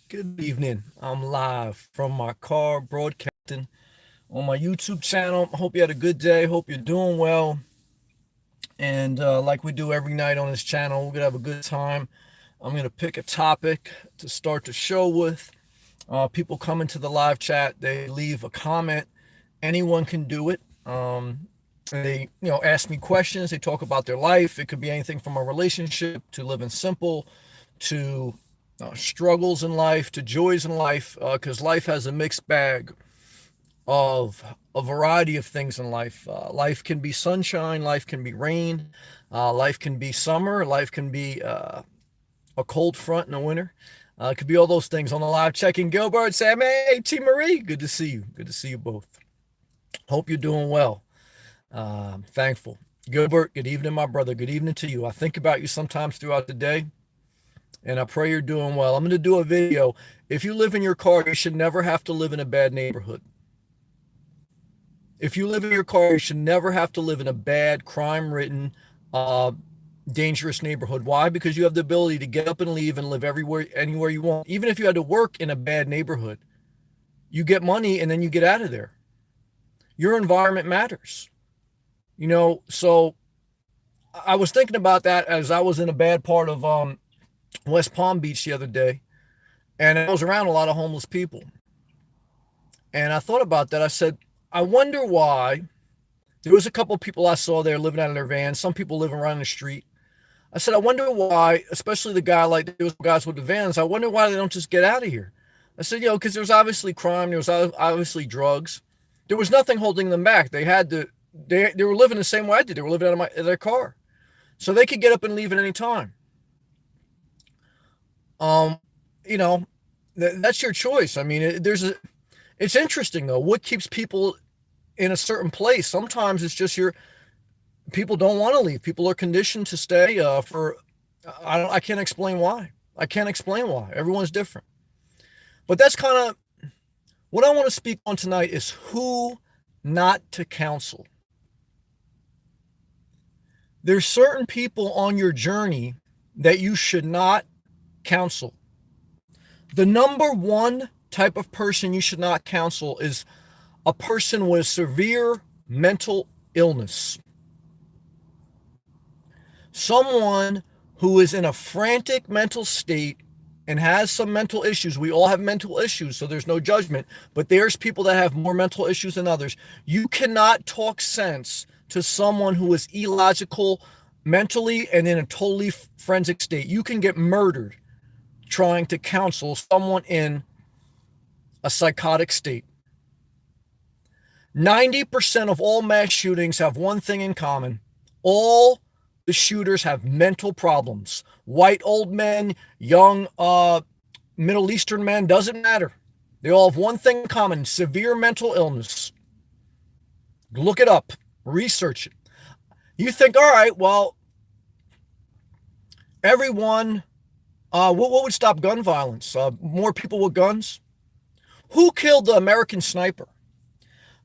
Good evening. I'm live from my car broadcasting on my YouTube channel. Hope you had a good day. Hope you're doing well. And like we do every night on this channel, we're going to have a good time. I'm going to pick a topic to start the show with. People come into the live chat, they leave a comment. Anyone can do it. They, ask me questions. They talk about their life. It could be anything from a relationship to living simple to struggles in life to joys in life, because life has a mixed bag of a variety of things in life. Life can be sunshine, life can be rain, life can be summer, life can be a cold front in the winter. It could be all those things. On the live checking, Gilbert, Sam, hey, T. Marie, good to see you. Good to see you both. Hope you're doing well. Thankful. Gilbert, good evening, my brother. Good evening to you. I think about you sometimes throughout the day, and I pray you're doing well. I'm going to do a video. If you live in your car, you should never have to live in a bad neighborhood. If you live in your car, you should never have to live in a bad, crime-ridden, dangerous neighborhood. Why? Because you have the ability to get up and leave and live anywhere you want. Even if you had to work in a bad neighborhood, you get money and then you get out of there. Your environment matters. So I was thinking about that as I was in a bad part of West Palm Beach the other day, and I was around a lot of homeless people. And I thought about that. I said, I wonder why. There was a couple of people I saw there living out of their vans. Some people living around the street. I said, I wonder why, especially the guy like those guys with the vans, I wonder why they don't just get out of here. I said, because there's obviously crime. There was obviously drugs. There was nothing holding them back. They were living the same way I did. They were living out of their car. So they could get up and leave at any time. That's your choice. I mean, it's interesting though. What keeps people in a certain place? Sometimes it's just people don't want to leave. People are conditioned to stay I can't explain why. Everyone's different. But that's kind of what I want to speak on tonight is who not to counsel. There's certain people on your journey that you should not counsel. The number one type of person you should not counsel is a person with severe mental illness. Someone who is in a frantic mental state and has some mental issues. We all have mental issues, so there's no judgment, but there's people that have more mental issues than others. You cannot talk sense to someone who is illogical mentally and in a totally forensic state. You can get murdered trying to counsel someone in a psychotic state. 90% of all mass shootings have one thing in common. All the shooters have mental problems. White old men, young Middle Eastern men, doesn't matter. They all have one thing in common: severe mental illness. Look it up. Research it. You think, all right, well, everyone, what would stop gun violence? More people with guns? Who killed the American sniper?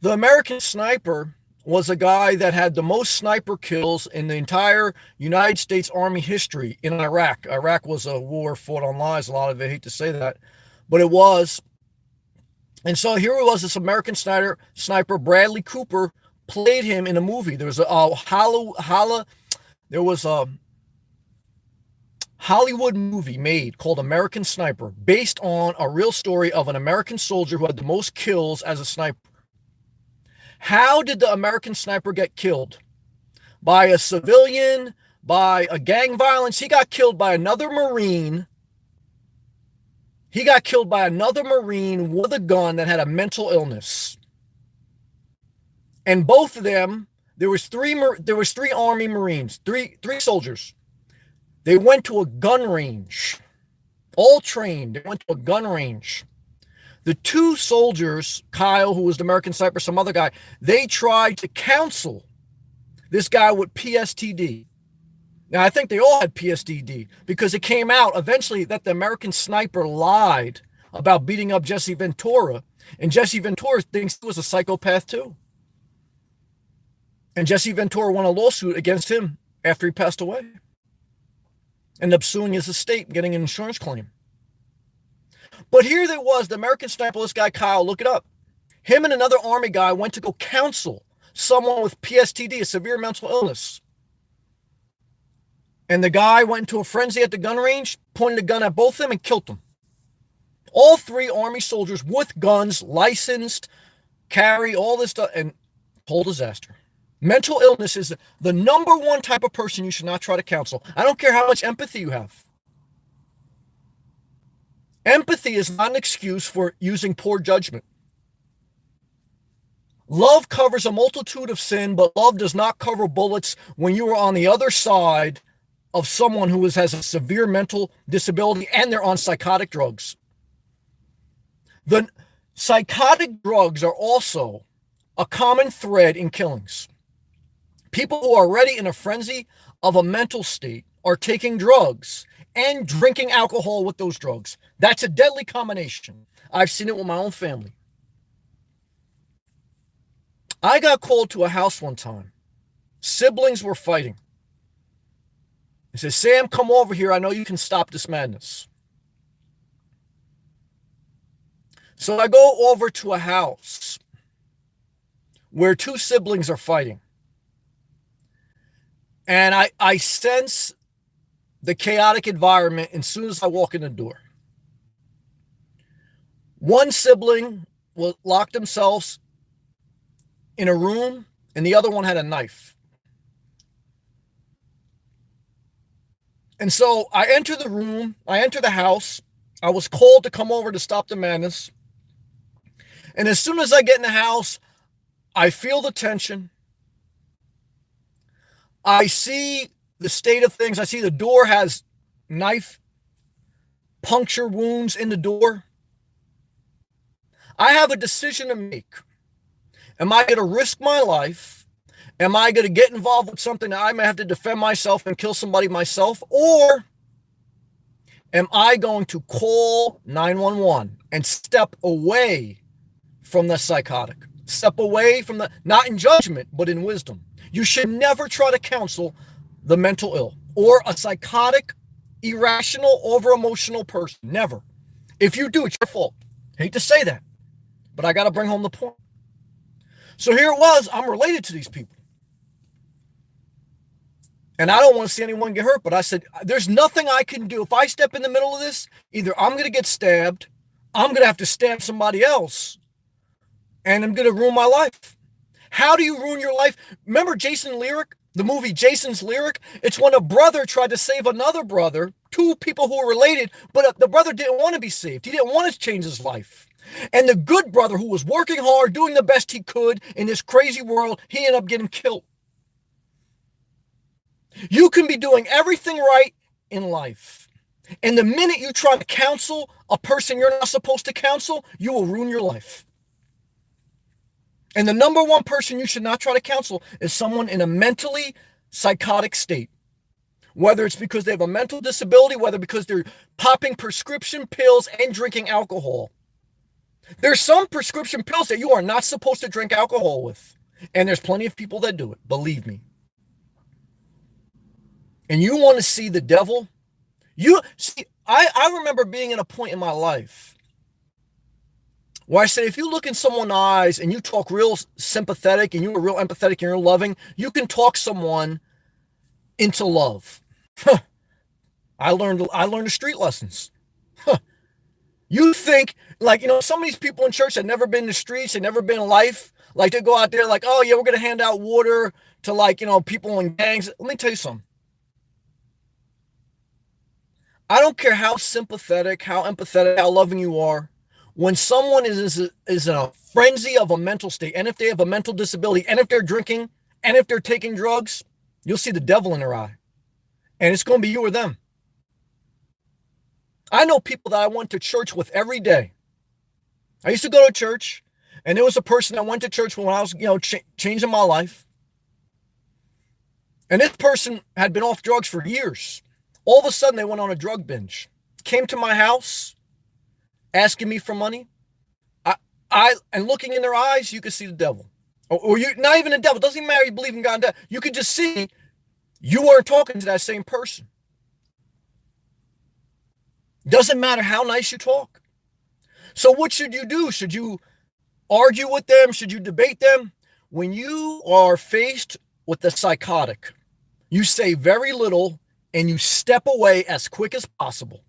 The American sniper was a guy that had the most sniper kills in the entire United States Army history in Iraq. Iraq was a war fought on lies. A lot of it, I hate to say that, but it was. And so here it was, this American sniper, Bradley Cooper, played him in a movie. There was a Hollywood movie made called American Sniper, based on a real story of an American soldier who had the most kills as a sniper. How did the American sniper get killed? By a civilian, by a gang violence? He got killed by another Marine. He got killed by another Marine with a gun that had a mental illness. And both of them, there was three Army Marines, three soldiers. They went to a gun range, all trained. They went to a gun range. The two soldiers, Kyle, who was the American sniper, some other guy, they tried to counsel this guy with PTSD. Now, I think they all had PTSD because it came out eventually that the American sniper lied about beating up Jesse Ventura, and Jesse Ventura thinks he was a psychopath too. And Jesse Ventura won a lawsuit against him after he passed away. Ended up suing his estate, getting an insurance claim. But here there was, the American Sniper, this guy Kyle, look it up. Him and another Army guy went to go counsel someone with PSTD, a severe mental illness. And the guy went into a frenzy at the gun range, pointed a gun at both of them and killed them. All three Army soldiers with guns, licensed, carry all this stuff, and whole disaster. Mental illness is the number one type of person you should not try to counsel. I don't care how much empathy you have. Empathy is not an excuse for using poor judgment. Love covers a multitude of sin, but love does not cover bullets when you are on the other side of someone who has a severe mental disability and they're on psychotic drugs. The psychotic drugs are also a common thread in killings. People who are already in a frenzy of a mental state are taking drugs and drinking alcohol with those drugs. That's a deadly combination. I've seen it with my own family. I got called to a house one time. Siblings were fighting. He said, Sam, come over here. I know you can stop this madness. So I go over to a house where two siblings are fighting. And I sense the chaotic environment as soon as I walk in the door. One sibling will lock themselves in a room, and the other one had a knife. And so I enter the room, I enter the house. I was called to come over to stop the madness. And as soon as I get in the house, I feel the tension. I see the state of things. I see the door has knife puncture wounds in the door. I have a decision to make. Am I going to risk my life? Am I going to get involved with something that I may have to defend myself and kill somebody myself? Or am I going to call 911 and step away from the psychotic? Step away from the, not in judgment, but in wisdom. You should never try to counsel the mental ill or a psychotic, irrational, over-emotional person. Never. If you do, it's your fault. Hate to say that, but I got to bring home the point. So here it was, I'm related to these people. And I don't want to see anyone get hurt, but I said, there's nothing I can do. If I step in the middle of this, either I'm going to get stabbed, I'm going to have to stab somebody else, and I'm going to ruin my life. How do you ruin your life? Remember Jason Lyric, the movie Jason's Lyric? It's when a brother tried to save another brother, two people who were related, but the brother didn't want to be saved. He didn't want to change his life. And the good brother who was working hard, doing the best he could in this crazy world, he ended up getting killed. You can be doing everything right in life. And the minute you try to counsel a person you're not supposed to counsel, you will ruin your life. And the number one person you should not try to counsel is someone in a mentally psychotic state. Whether it's because they have a mental disability, whether because they're popping prescription pills and drinking alcohol. There's some prescription pills that you are not supposed to drink alcohol with. And there's plenty of people that do it, believe me. And you want to see the devil? You see, I remember being in a point in my life where I said, if you look in someone's eyes and you talk real sympathetic and you're real empathetic and you're loving, you can talk someone into love. I learned the street lessons. You think, like, some of these people in church that never been in the streets, they never been in life, like they go out there like, oh yeah, we're going to hand out water to people in gangs. Let me tell you something. I don't care how sympathetic, how empathetic, how loving you are. When someone is in a frenzy of a mental state, and if they have a mental disability, and if they're drinking, and if they're taking drugs, you'll see the devil in their eye. And it's going to be you or them. I know people that I went to church with every day. I used to go to church, and there was a person I went to church when I was, changing my life. And this person had been off drugs for years. All of a sudden, they went on a drug binge. Came to my house, asking me for money. And looking in their eyes, you could see the devil. Or you, not even the devil. It doesn't even matter you believe in God and death. You could just see you weren't talking to that same person. Doesn't matter how nice you talk. So what should you do? Should you argue with them? Should you debate them? When you are faced with a psychotic, you say very little and you step away as quick as possible.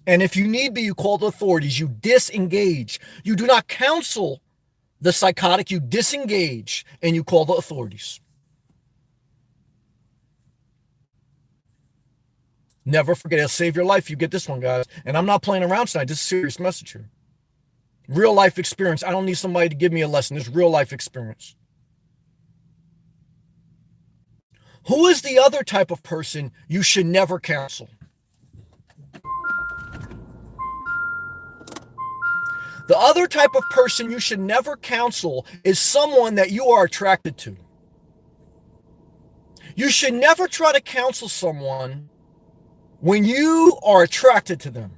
And if you need be, you call the authorities. You disengage. You do not counsel the psychotic. You disengage and you call the authorities. Never forget, it'll save your life. You get this one, guys. And I'm not playing around tonight. This is a serious message here. Real life experience. I don't need somebody to give me a lesson. This is real life experience. Who is the other type of person you should never counsel? The other type of person you should never counsel is someone that you are attracted to. You should never try to counsel someone when you are attracted to them.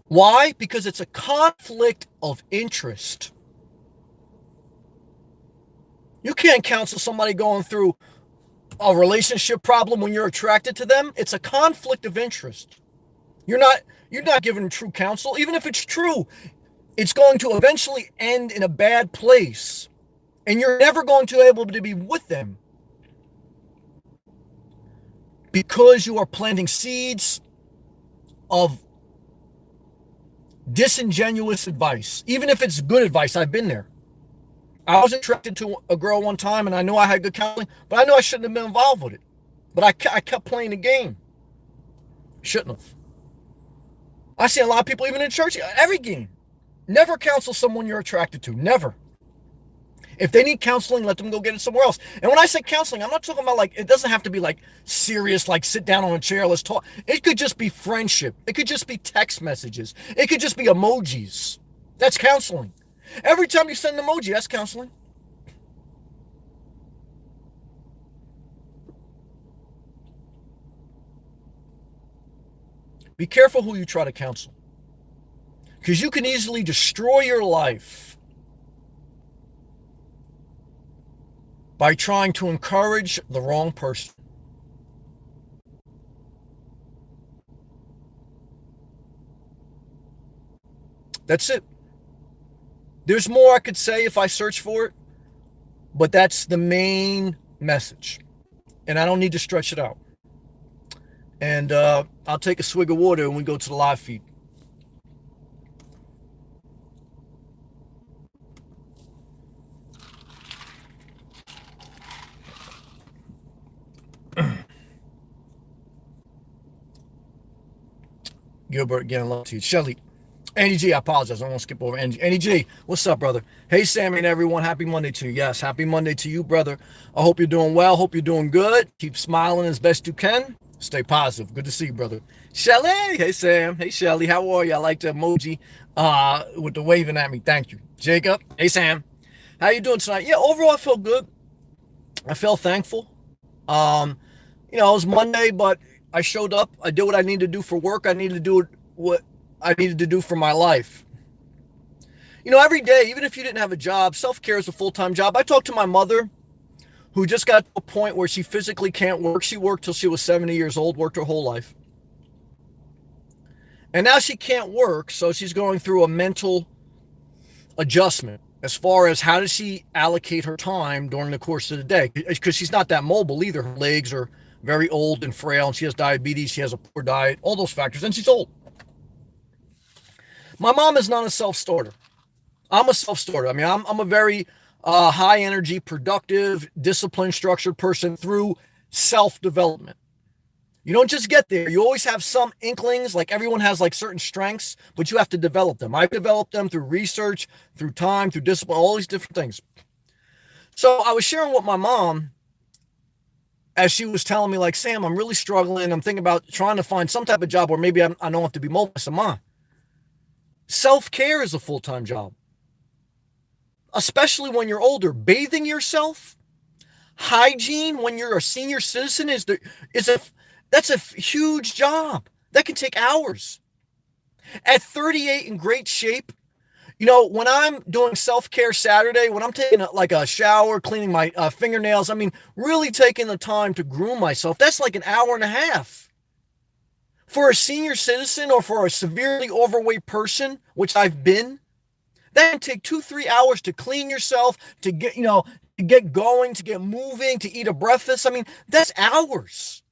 Why? Because it's a conflict of interest. You can't counsel somebody going through a relationship problem when you're attracted to them. It's a conflict of interest. You're not giving true counsel. Even if it's true, it's going to eventually end in a bad place. And you're never going to be able to be with them. Because you are planting seeds of disingenuous advice. Even if it's good advice, I've been there. I was attracted to a girl one time and I knew I had good counseling, but I knew I shouldn't have been involved with it. But I kept playing the game. Shouldn't have. I see a lot of people, even in church, every game. Never counsel someone you're attracted to. Never. If they need counseling, let them go get it somewhere else. And when I say counseling, I'm not talking about like, it doesn't have to be like serious, like sit down on a chair, let's talk. It could just be friendship. It could just be text messages. It could just be emojis. That's counseling. Every time you send an emoji, that's counseling. Be careful who you try to counsel. Because you can easily destroy your life by trying to encourage the wrong person. That's it. There's more I could say if I search for it, but that's the main message. And I don't need to stretch it out. And I'll take a swig of water and we go to the live feed. Gilbert, again, love to you. Shelly. Andy G, I apologize. I don't want to skip over Andy. Andy G, what's up, brother? Hey, Sammy and everyone. Happy Monday to you. Yes, happy Monday to you, brother. I hope you're doing well. Hope you're doing good. Keep smiling as best you can. Stay positive. Good to see you, brother. Shelly. Hey, Sam. Hey, Shelly. How are you? I like the emoji with the waving at me. Thank you. Jacob. Hey, Sam. How you doing tonight? Yeah, overall, I feel good. I feel thankful. It was Monday, but I showed up. I did what I needed to do for work. I needed to do what I needed to do for my life. Every day, even if you didn't have a job, self-care is a full-time job. I talked to my mother, who just got to a point where she physically can't work. She worked till she was 70 years old, worked her whole life. And now she can't work, so she's going through a mental adjustment as far as how does she allocate her time during the course of the day. Because she's not that mobile either. Her legs are very old and frail, and she has diabetes. She has a poor diet, all those factors, and she's old. My mom is not a self-starter. I'm a self-starter. I mean, I'm a very high energy, productive, disciplined, structured person through self-development. You don't just get there. You always have some inklings, like everyone has like certain strengths, but you have to develop them. I've developed them through research, through time, through discipline, all these different things. So I was sharing with my mom as she was telling me, like, Sam, I'm really struggling. I'm thinking about trying to find some type of job where maybe I don't have to be mobile. I said, Mom, self-care is a full-time job, especially when you're older. Bathing yourself, hygiene when you're a senior citizen that's a huge job. That can take hours. At 38 in great shape, when I'm doing self-care Saturday, when I'm taking a shower, cleaning my fingernails, really taking the time to groom myself, that's like an hour and a half. For a senior citizen or for a severely overweight person, which I've been, that can take 2-3 hours to clean yourself, to get, to get going, to get moving, to eat a breakfast. I mean, that's hours.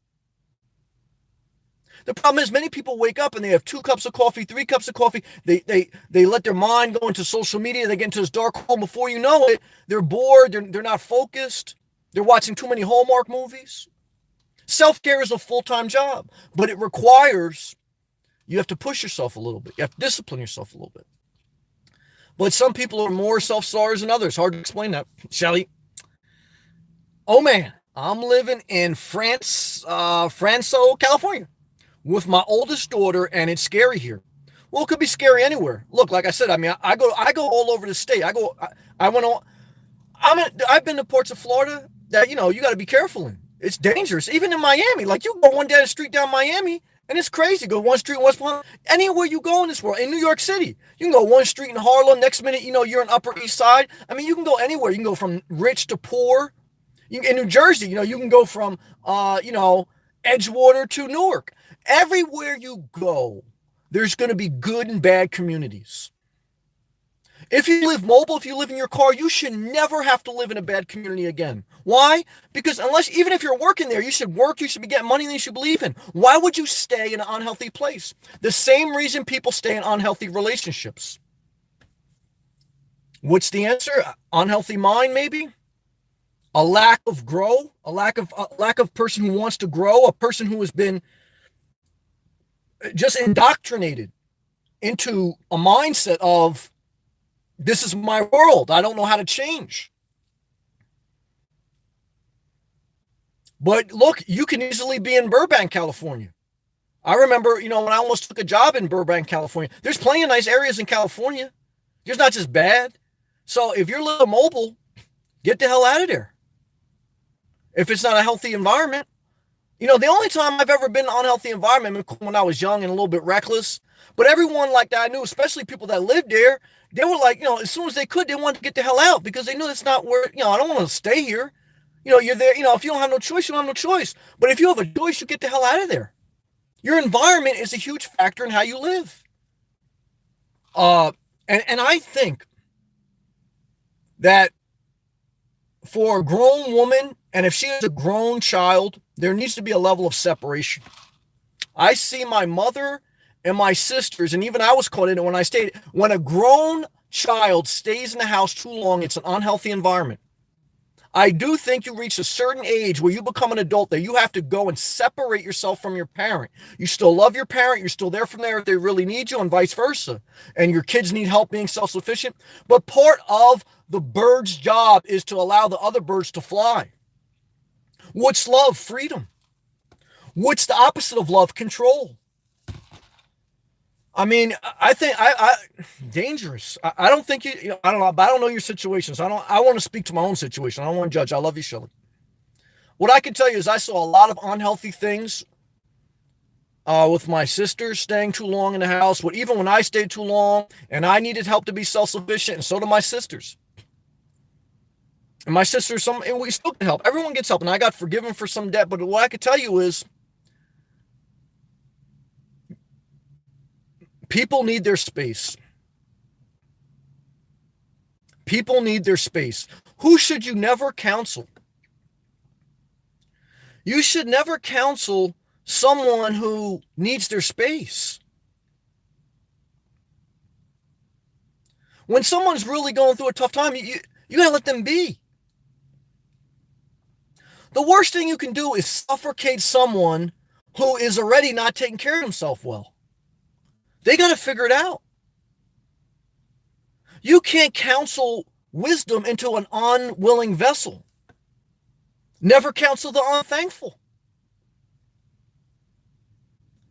The problem is many people wake up and they have 2 cups of coffee, 3 cups of coffee. They let their mind go into social media. They get into this dark hole. Before you know it, they're bored. They're not focused. They're watching too many Hallmark movies. Self-care is a full-time job, but it requires you have to push yourself a little bit. You have to discipline yourself a little bit. But some people are more self-starters than others. Hard to explain that. Shelly. Oh, man. I'm living in Franco, California, with my oldest daughter, and it's scary here. Well, it could be scary anywhere. Look, like I said, I mean, I go all over the state. I've been to parts of Florida that, you got to be careful in. It's dangerous. Even in Miami, like you go one down the street down Miami, and it's crazy. Go one street, West Palm, anywhere you go in this world. In New York City, you can go one street in Harlem. Next minute, you're in Upper East Side. I mean, you can go anywhere. You can go from rich to poor. In New Jersey, you can go from, Edgewater to Newark. Everywhere you go, there's going to be good and bad communities. If you live mobile, if you live in your car, you should never have to live in a bad community again. Why? Because even if you're working there, you should work, you should be getting money that you should believe in. Why would you stay in an unhealthy place? The same reason people stay in unhealthy relationships. What's the answer? Unhealthy mind, maybe? A lack of grow, a lack of person who wants to grow, a person who has been just indoctrinated into a mindset of, this is my world. I don't know how to change. But look, you can easily be in Burbank, California. I remember, when I almost took a job in Burbank, California. There's plenty of nice areas in California. There's not just bad. So if you're living mobile, get the hell out of there. If it's not a healthy environment. The only time I've ever been in an unhealthy environment when I was young and a little bit reckless. But everyone like that I knew, especially people that lived there, they were like, as soon as they could, they wanted to get the hell out because they knew that's not where, I don't want to stay here. You're there, if you don't have no choice, you don't have no choice. But if you have a choice, you get the hell out of there. Your environment is a huge factor in how you live. And I think that for a grown woman, and if she is a grown child, there needs to be a level of separation. I see my mother and my sisters, and even I was caught in it when I stayed. When a grown child stays in the house too long, it's an unhealthy environment. I do think you reach a certain age where you become an adult that you have to go and separate yourself from your parent. You still love your parent. You're still there from there if they really need you and vice versa. And your kids need help being self-sufficient. But part of the bird's job is to allow the other birds to fly. What's love? Freedom. What's the opposite of love? Control. I mean, I think dangerous. I don't think I don't know, but I don't know your situation. So I want to speak to my own situation. I don't want to judge. I love you, Shelley. What I can tell you is I saw a lot of unhealthy things with my sisters staying too long in the house. But even when I stayed too long and I needed help to be self-sufficient, and so do my sisters. And my sisters, and we still get help. Everyone gets help. And I got forgiven for some debt. But what I can tell you is people need their space. People need their space. Who should you never counsel? You should never counsel someone who needs their space. When someone's really going through a tough time, you got to let them be. The worst thing you can do is suffocate someone who is already not taking care of himself well. They got to figure it out. You can't counsel wisdom into an unwilling vessel. Never counsel the unthankful.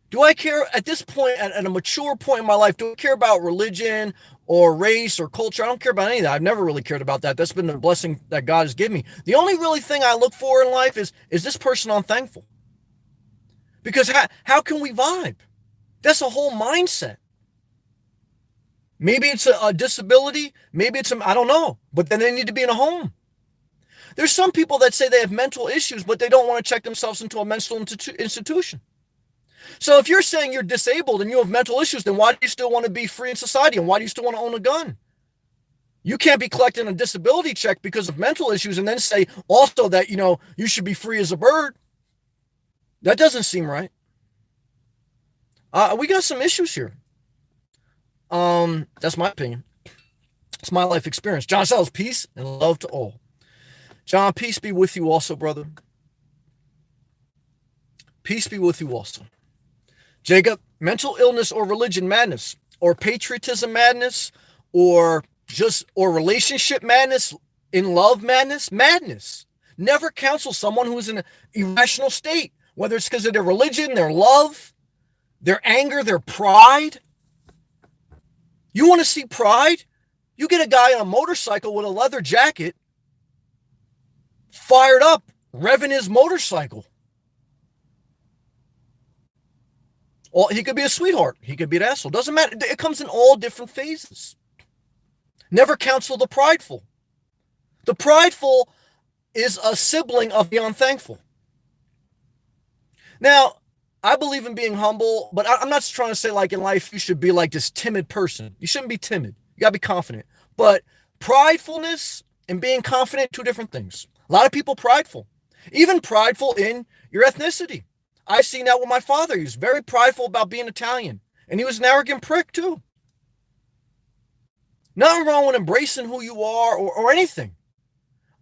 Do I care at this point, at a mature point in my life, do I care about religion or race or culture? I don't care about any of that. I've never really cared about that. That's been the blessing that God has given me. The only really thing I look for in life is this person unthankful? Because how can we vibe? That's a whole mindset. Maybe it's a disability. Maybe it's I don't know. But then they need to be in a home. There's some people that say they have mental issues, but they don't want to check themselves into a mental institution. So if you're saying you're disabled and you have mental issues, then why do you still want to be free in society? And why do you still want to own a gun? You can't be collecting a disability check because of mental issues and then say also that, you should be free as a bird. That doesn't seem right. We got some issues here. That's my opinion. It's my life experience. John Sells, peace and love to all. John, peace be with you also, brother. Peace be with you also. Jacob, mental illness or religion madness or patriotism madness or relationship madness, in love madness. Never counsel someone who is in an irrational state, whether it's because of their religion, their love, their anger, their pride. You want to see pride? You get a guy on a motorcycle with a leather jacket, fired up, revving his motorcycle. Or he could be a sweetheart. He could be an asshole. Doesn't matter. It comes in all different phases. Never counsel the prideful. The prideful is a sibling of the unthankful. Now, I believe in being humble, but I'm not trying to say like in life you should be like this timid person. You shouldn't be timid. You got to be confident. But pridefulness and being confident, two different things. A lot of people prideful. Even prideful in your ethnicity. I've seen that with my father. He was very prideful about being Italian. And he was an arrogant prick too. Nothing wrong with embracing who you are or anything.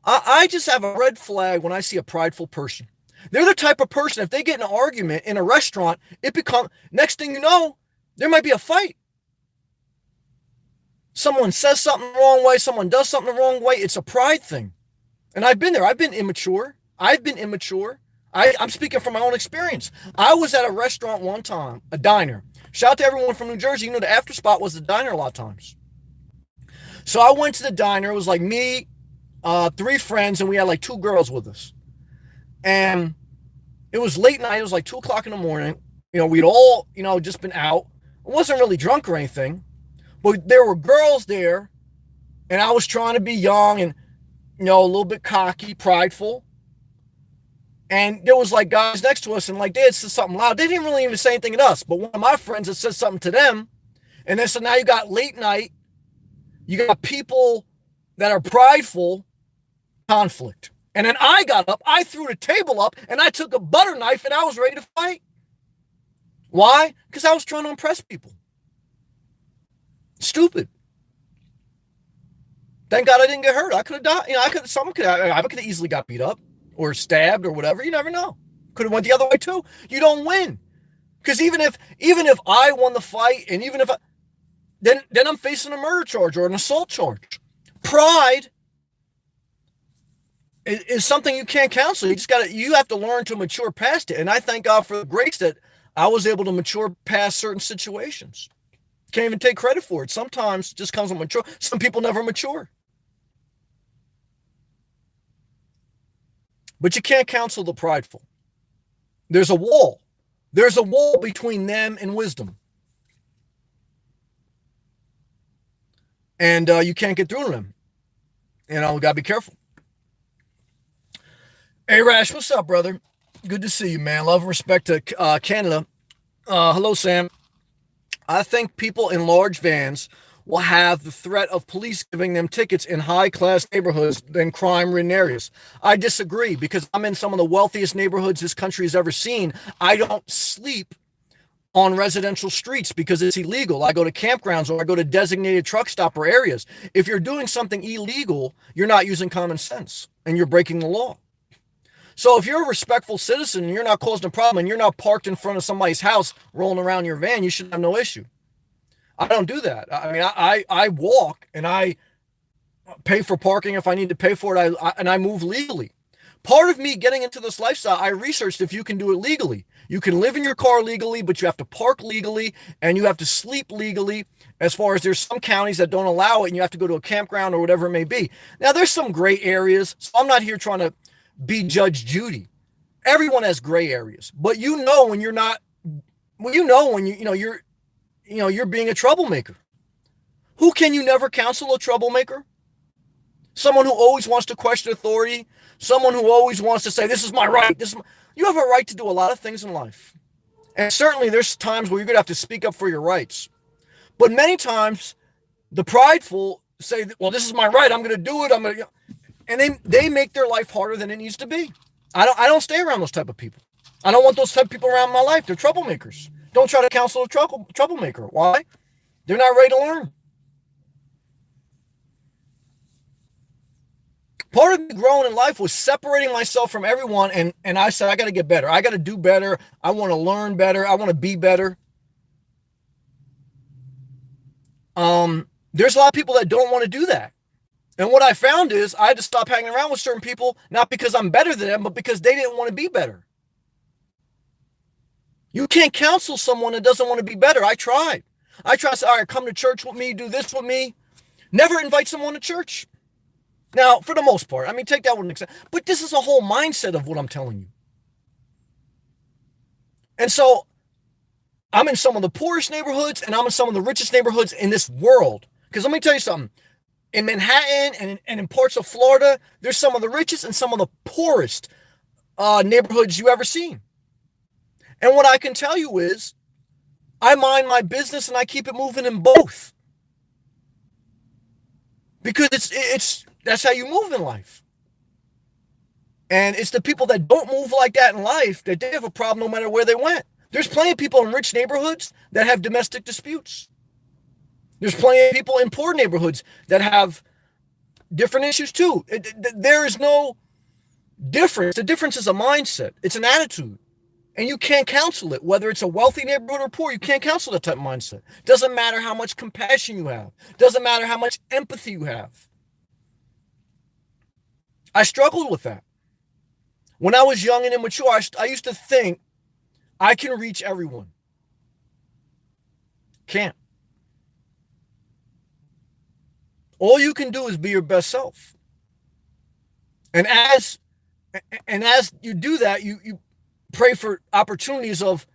I just have a red flag when I see a prideful person. They're the type of person, if they get in an argument in a restaurant, next thing you know, there might be a fight. Someone says something the wrong way, someone does something the wrong way. It's a pride thing. And I've been there. I've been immature. I'm speaking from my own experience. I was at a restaurant one time, a diner. Shout out to everyone from New Jersey. The after spot was the diner a lot of times. So I went to the diner. It was like me, 3 friends, and we had like 2 girls with us. And it was late night. It was like 2 o'clock in the morning. We'd all, just been out. I wasn't really drunk or anything, but there were girls there, and I was trying to be young and, a little bit cocky, prideful. And there was like guys next to us, and like they had said something loud. They didn't really even say anything at us, but one of my friends had said something to them. And then so now you got late night. You got people that are prideful, conflict. And then I got up, I threw the table up, and I took a butter knife, and I was ready to fight. Why? Because I was trying to impress people. Stupid. Thank God I didn't get hurt. I could have died. I could have easily got beat up or stabbed or whatever. You never know. Could have went the other way too. You don't win. Because even if I won the fight, and even if then I'm facing a murder charge or an assault charge. Pride is something you can't counsel. You have to learn to mature past it. And I thank God for the grace that I was able to mature past certain situations. Can't even take credit for it. Sometimes it just comes with mature. Some people never mature. But you can't counsel the prideful. There's a wall. There's a wall between them and wisdom. And you can't get through to them. We got to be careful. Hey, Rash, what's up, brother? Good to see you, man. Love and respect to Canada. Hello, Sam. I think people in large vans will have the threat of police giving them tickets in high-class neighborhoods than crime-ridden areas. I disagree because I'm in some of the wealthiest neighborhoods this country has ever seen. I don't sleep on residential streets because it's illegal. I go to campgrounds or I go to designated truck stopper areas. If you're doing something illegal, you're not using common sense and you're breaking the law. So if you're a respectful citizen and you're not causing a problem and you're not parked in front of somebody's house rolling around your van, you should have no issue. I don't do that. I mean, I walk and I pay for parking if I need to pay for it, and I move legally. Part of me getting into this lifestyle, I researched if you can do it legally. You can live in your car legally, but you have to park legally and you have to sleep legally. As far as there's some counties that don't allow it and you have to go to a campground or whatever it may be. Now, there's some gray areas, so I'm not here trying to be Judge Judy. Everyone has gray areas, but when you're not, when you're being a troublemaker. Who can you never counsel a troublemaker? Someone who always wants to question authority. Someone who always wants to say, this is my right. You have a right to do a lot of things in life. And certainly there's times where you're going to have to speak up for your rights. But many times the prideful say, well, this is my right. I'm going to do it. I'm going to, and they make their life harder than it needs to be. I don't stay around those type of people. I don't want those type of people around my life. They're troublemakers. Don't try to counsel a troublemaker. Why? They're not ready to learn. Part of me growing in life was separating myself from everyone, and I said, I got to get better. I got to do better. I want to learn better. I want to be better. There's a lot of people that don't want to do that. And what I found is I had to stop hanging around with certain people, not because I'm better than them, but because they didn't want to be better. You can't counsel someone that doesn't want to be better. I tried to say, all right, come to church with me, do this with me. Never invite someone to church. Now, for the most part, I mean, take that one example. But this is a whole mindset of what I'm telling you. And so I'm in some of the poorest neighborhoods and I'm in some of the richest neighborhoods in this world. Because let me tell you something. In Manhattan and in parts of Florida, there's some of the richest and some of the poorest neighborhoods you ever seen. And what I can tell you is I mind my business and I keep it moving in both. Because that's how you move in life. And it's the people that don't move like that in life that they have a problem no matter where they went. There's plenty of people in rich neighborhoods that have domestic disputes. There's plenty of people in poor neighborhoods that have different issues too. There is no difference. The difference is a mindset. It's an attitude. And you can't counsel it. Whether it's a wealthy neighborhood or poor, you can't counsel that type of mindset. Doesn't matter how much compassion you have. Doesn't matter how much empathy you have. I struggled with that. When I was young and immature, I used to think I can reach everyone. Can't. All you can do is be your best self. And as you do that, you pray for opportunities of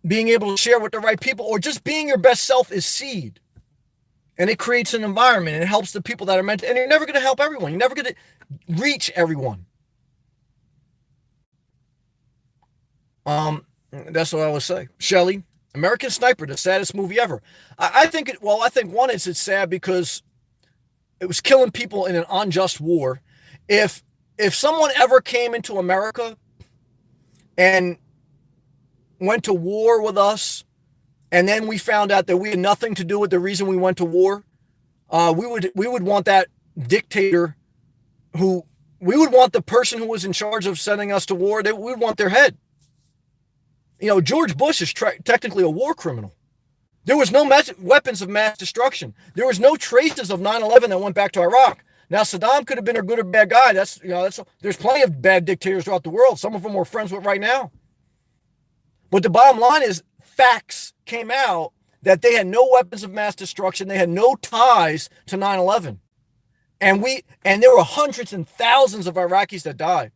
being able to share with the right people, or just being your best self is seed. And it creates an environment and it helps the people that are meant to, and you're never going to help everyone. You're never going to reach everyone. That's what I would say. Shelley, American Sniper, the saddest movie ever. I think one is it's sad because it was killing people in an unjust war. If someone ever came into America and went to war with us, and then we found out that we had nothing to do with the reason we went to war, we would want that dictator we would want the person who was in charge of sending us to war, we would want their head. You know, George Bush is technically a war criminal. There was no weapons of mass destruction. There was no traces of 9/11 that went back to Iraq. Now, Saddam could have been a good or bad guy. There's plenty of bad dictators throughout the world. Some of them we're friends with right now. But the bottom line is facts came out that they had no weapons of mass destruction. They had no ties to 9/11. And there were hundreds and thousands of Iraqis that died.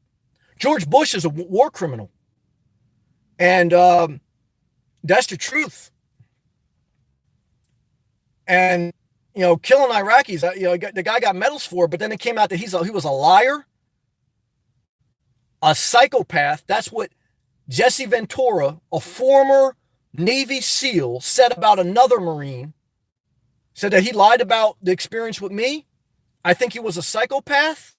George Bush is a war criminal. And that's the truth. And, you know, killing Iraqis, the guy got medals for it, but then it came out that he was a liar, a psychopath. That's what Jesse Ventura, a former Navy SEAL, said about another Marine. Said that he lied about the experience with me. I think he was a psychopath.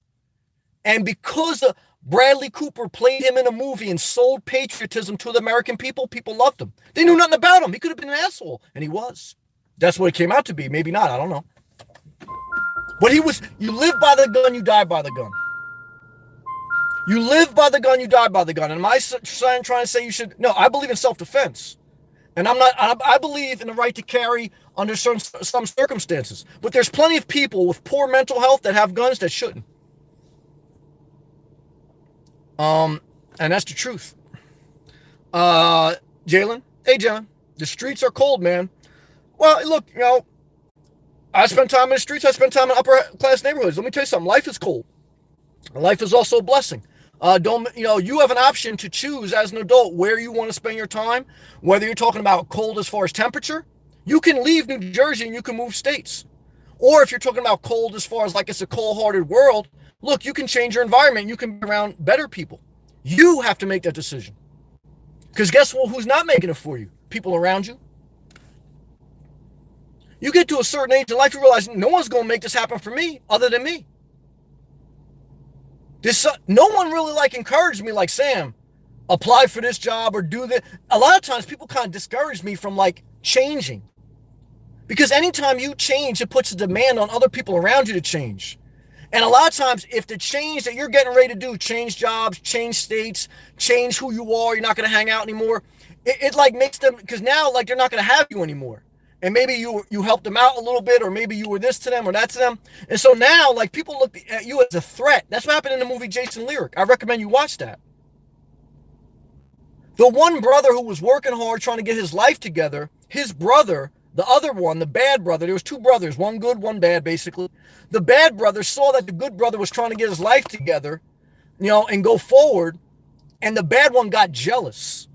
And because Bradley Cooper played him in a movie and sold patriotism to the American people, people loved him. They knew nothing about him. He could have been an asshole, and he was. That's what it came out to be. Maybe not. I don't know. But you live by the gun, you die by the gun. You live by the gun, you die by the gun. And am I trying to say you should? No, I believe in self-defense. And I believe in the right to carry under some circumstances. But there's plenty of people with poor mental health that have guns that shouldn't. And that's the truth. Jalen. Hey, Jalen. The streets are cold, man. Well, look, I spend time in the streets. I spend time in upper class neighborhoods. Let me tell you something. Life is cold. Life is also a blessing. You have an option to choose as an adult where you want to spend your time, whether you're talking about cold as far as temperature. You can leave New Jersey and you can move states. Or if you're talking about cold as far as like it's a cold-hearted world, look, you can change your environment. You can be around better people. You have to make that decision. Because guess what? Who's not making it for you? People around you. You get to a certain age in life, you realize no one's going to make this happen for me other than me. No one really like encouraged me like, Sam, apply for this job or do this. A lot of times people kind of discourage me from like changing. Because anytime you change, it puts a demand on other people around you to change. And a lot of times, if the change that you're getting ready to do, change jobs, change states, change who you are, you're not going to hang out anymore, it like makes them, because now like they're not going to have you anymore. And maybe you helped them out a little bit, or maybe you were this to them or that to them. And so now like people look at you as a threat. That's what happened in the movie Jason Lyric. I recommend you watch that. The one brother who was working hard trying to get his life together, his brother, the other one, the bad brother, there was two brothers, one good, one bad, basically. The bad brother saw that the good brother was trying to get his life together, and go forward, and the bad one got jealous.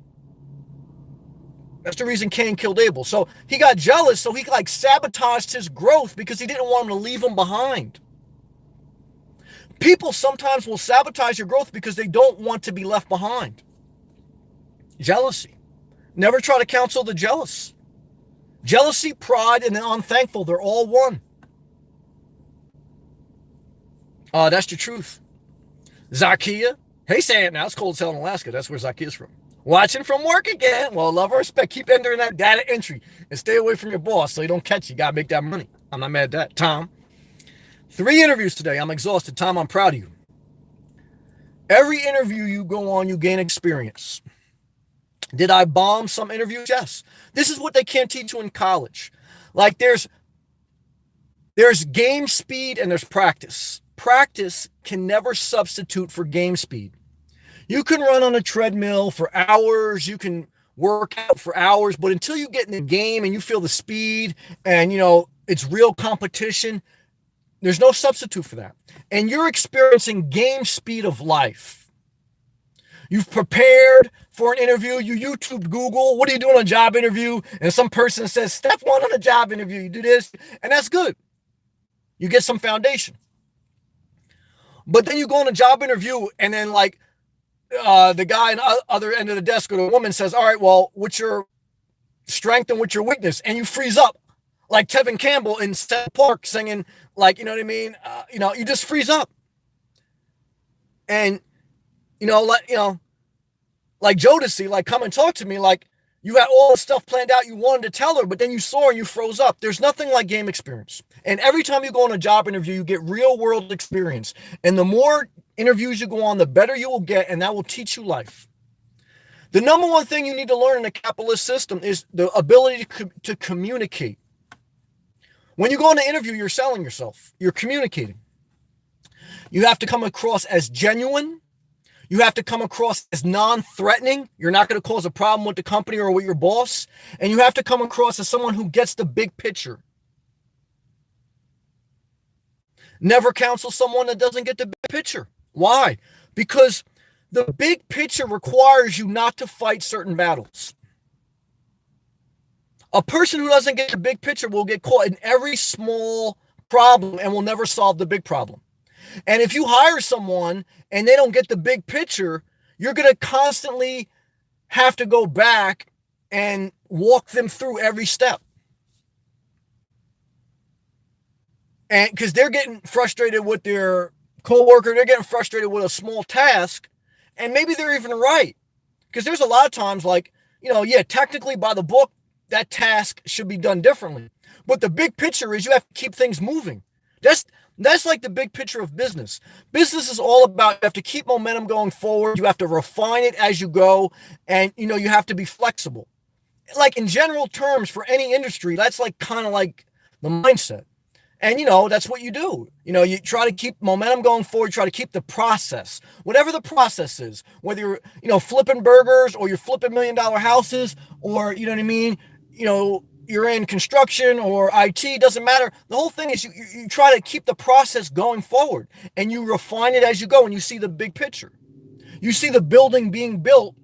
That's the reason Cain killed Abel. So he got jealous, so he like sabotaged his growth because he didn't want him to leave him behind. People sometimes will sabotage your growth because they don't want to be left behind. Jealousy. Never try to counsel the jealous. Jealousy, pride, and the unthankful, they're all one. That's the truth. Zacchaeus. Hey, Sam, now it's cold as hell in Alaska. That's where Zacchaeus is from. Watching from work again. Well, love or respect. Keep entering that data entry and stay away from your boss so you don't catch you. You got to make that money. I'm not mad at that. Tom. 3 interviews today. I'm exhausted. Tom, I'm proud of you. Every interview you go on, you gain experience. Did I bomb some interviews? Yes. This is what they can't teach you in college. Like there's game speed and there's practice. Practice can never substitute for game speed. You can run on a treadmill for hours. You can work out for hours. But until you get in the game and you feel the speed and, it's real competition, there's no substitute for that. And you're experiencing game speed of life. You've prepared for an interview. You YouTube, Google, what are you doing on a job interview? And some person says, step 1 on a job interview. You do this, and that's good. You get some foundation. But then you go on a job interview, and then like the guy on the other end of the desk or the woman says, all right, well, what's your strength and what's your weakness? And you freeze up like Tevin Campbell in Central Park singing, like, you know what I mean? You just freeze up. And, like Jodeci, like come and talk to me, like you had all the stuff planned out you wanted to tell her, but then you saw and you froze up. There's nothing like game experience. And every time you go on a job interview, you get real world experience. And the more interviews you go on, the better you will get, and that will teach you life. The number one thing you need to learn in the capitalist system is the ability to communicate. When you go on an interview, you're selling yourself. You're communicating. You have to come across as genuine. You have to come across as non-threatening. You're not going to cause a problem with the company or with your boss. And you have to come across as someone who gets the big picture. Never counsel someone that doesn't get the big picture. Why? Because the big picture requires you not to fight certain battles. A person who doesn't get the big picture will get caught in every small problem and will never solve the big problem. And if you hire someone and they don't get the big picture, you're going to constantly have to go back and walk them through every step. And because they're getting frustrated with their coworker, they're getting frustrated with a small task, and maybe they're even right. Because there's a lot of times like, technically by the book, that task should be done differently. But the big picture is you have to keep things moving. That's like the big picture of business. Business is all about, you have to keep momentum going forward. You have to refine it as you go. And, you have to be flexible. Like in general terms for any industry, that's like kind of like the mindset. And, that's what you do. You try to keep momentum going forward, try to keep the process, whatever the process is, whether you're, flipping burgers or you're flipping $1 million houses or, you know what I mean? You're in construction or IT, doesn't matter. The whole thing is you try to keep the process going forward and you refine it as you go and you see the big picture. You see the building being built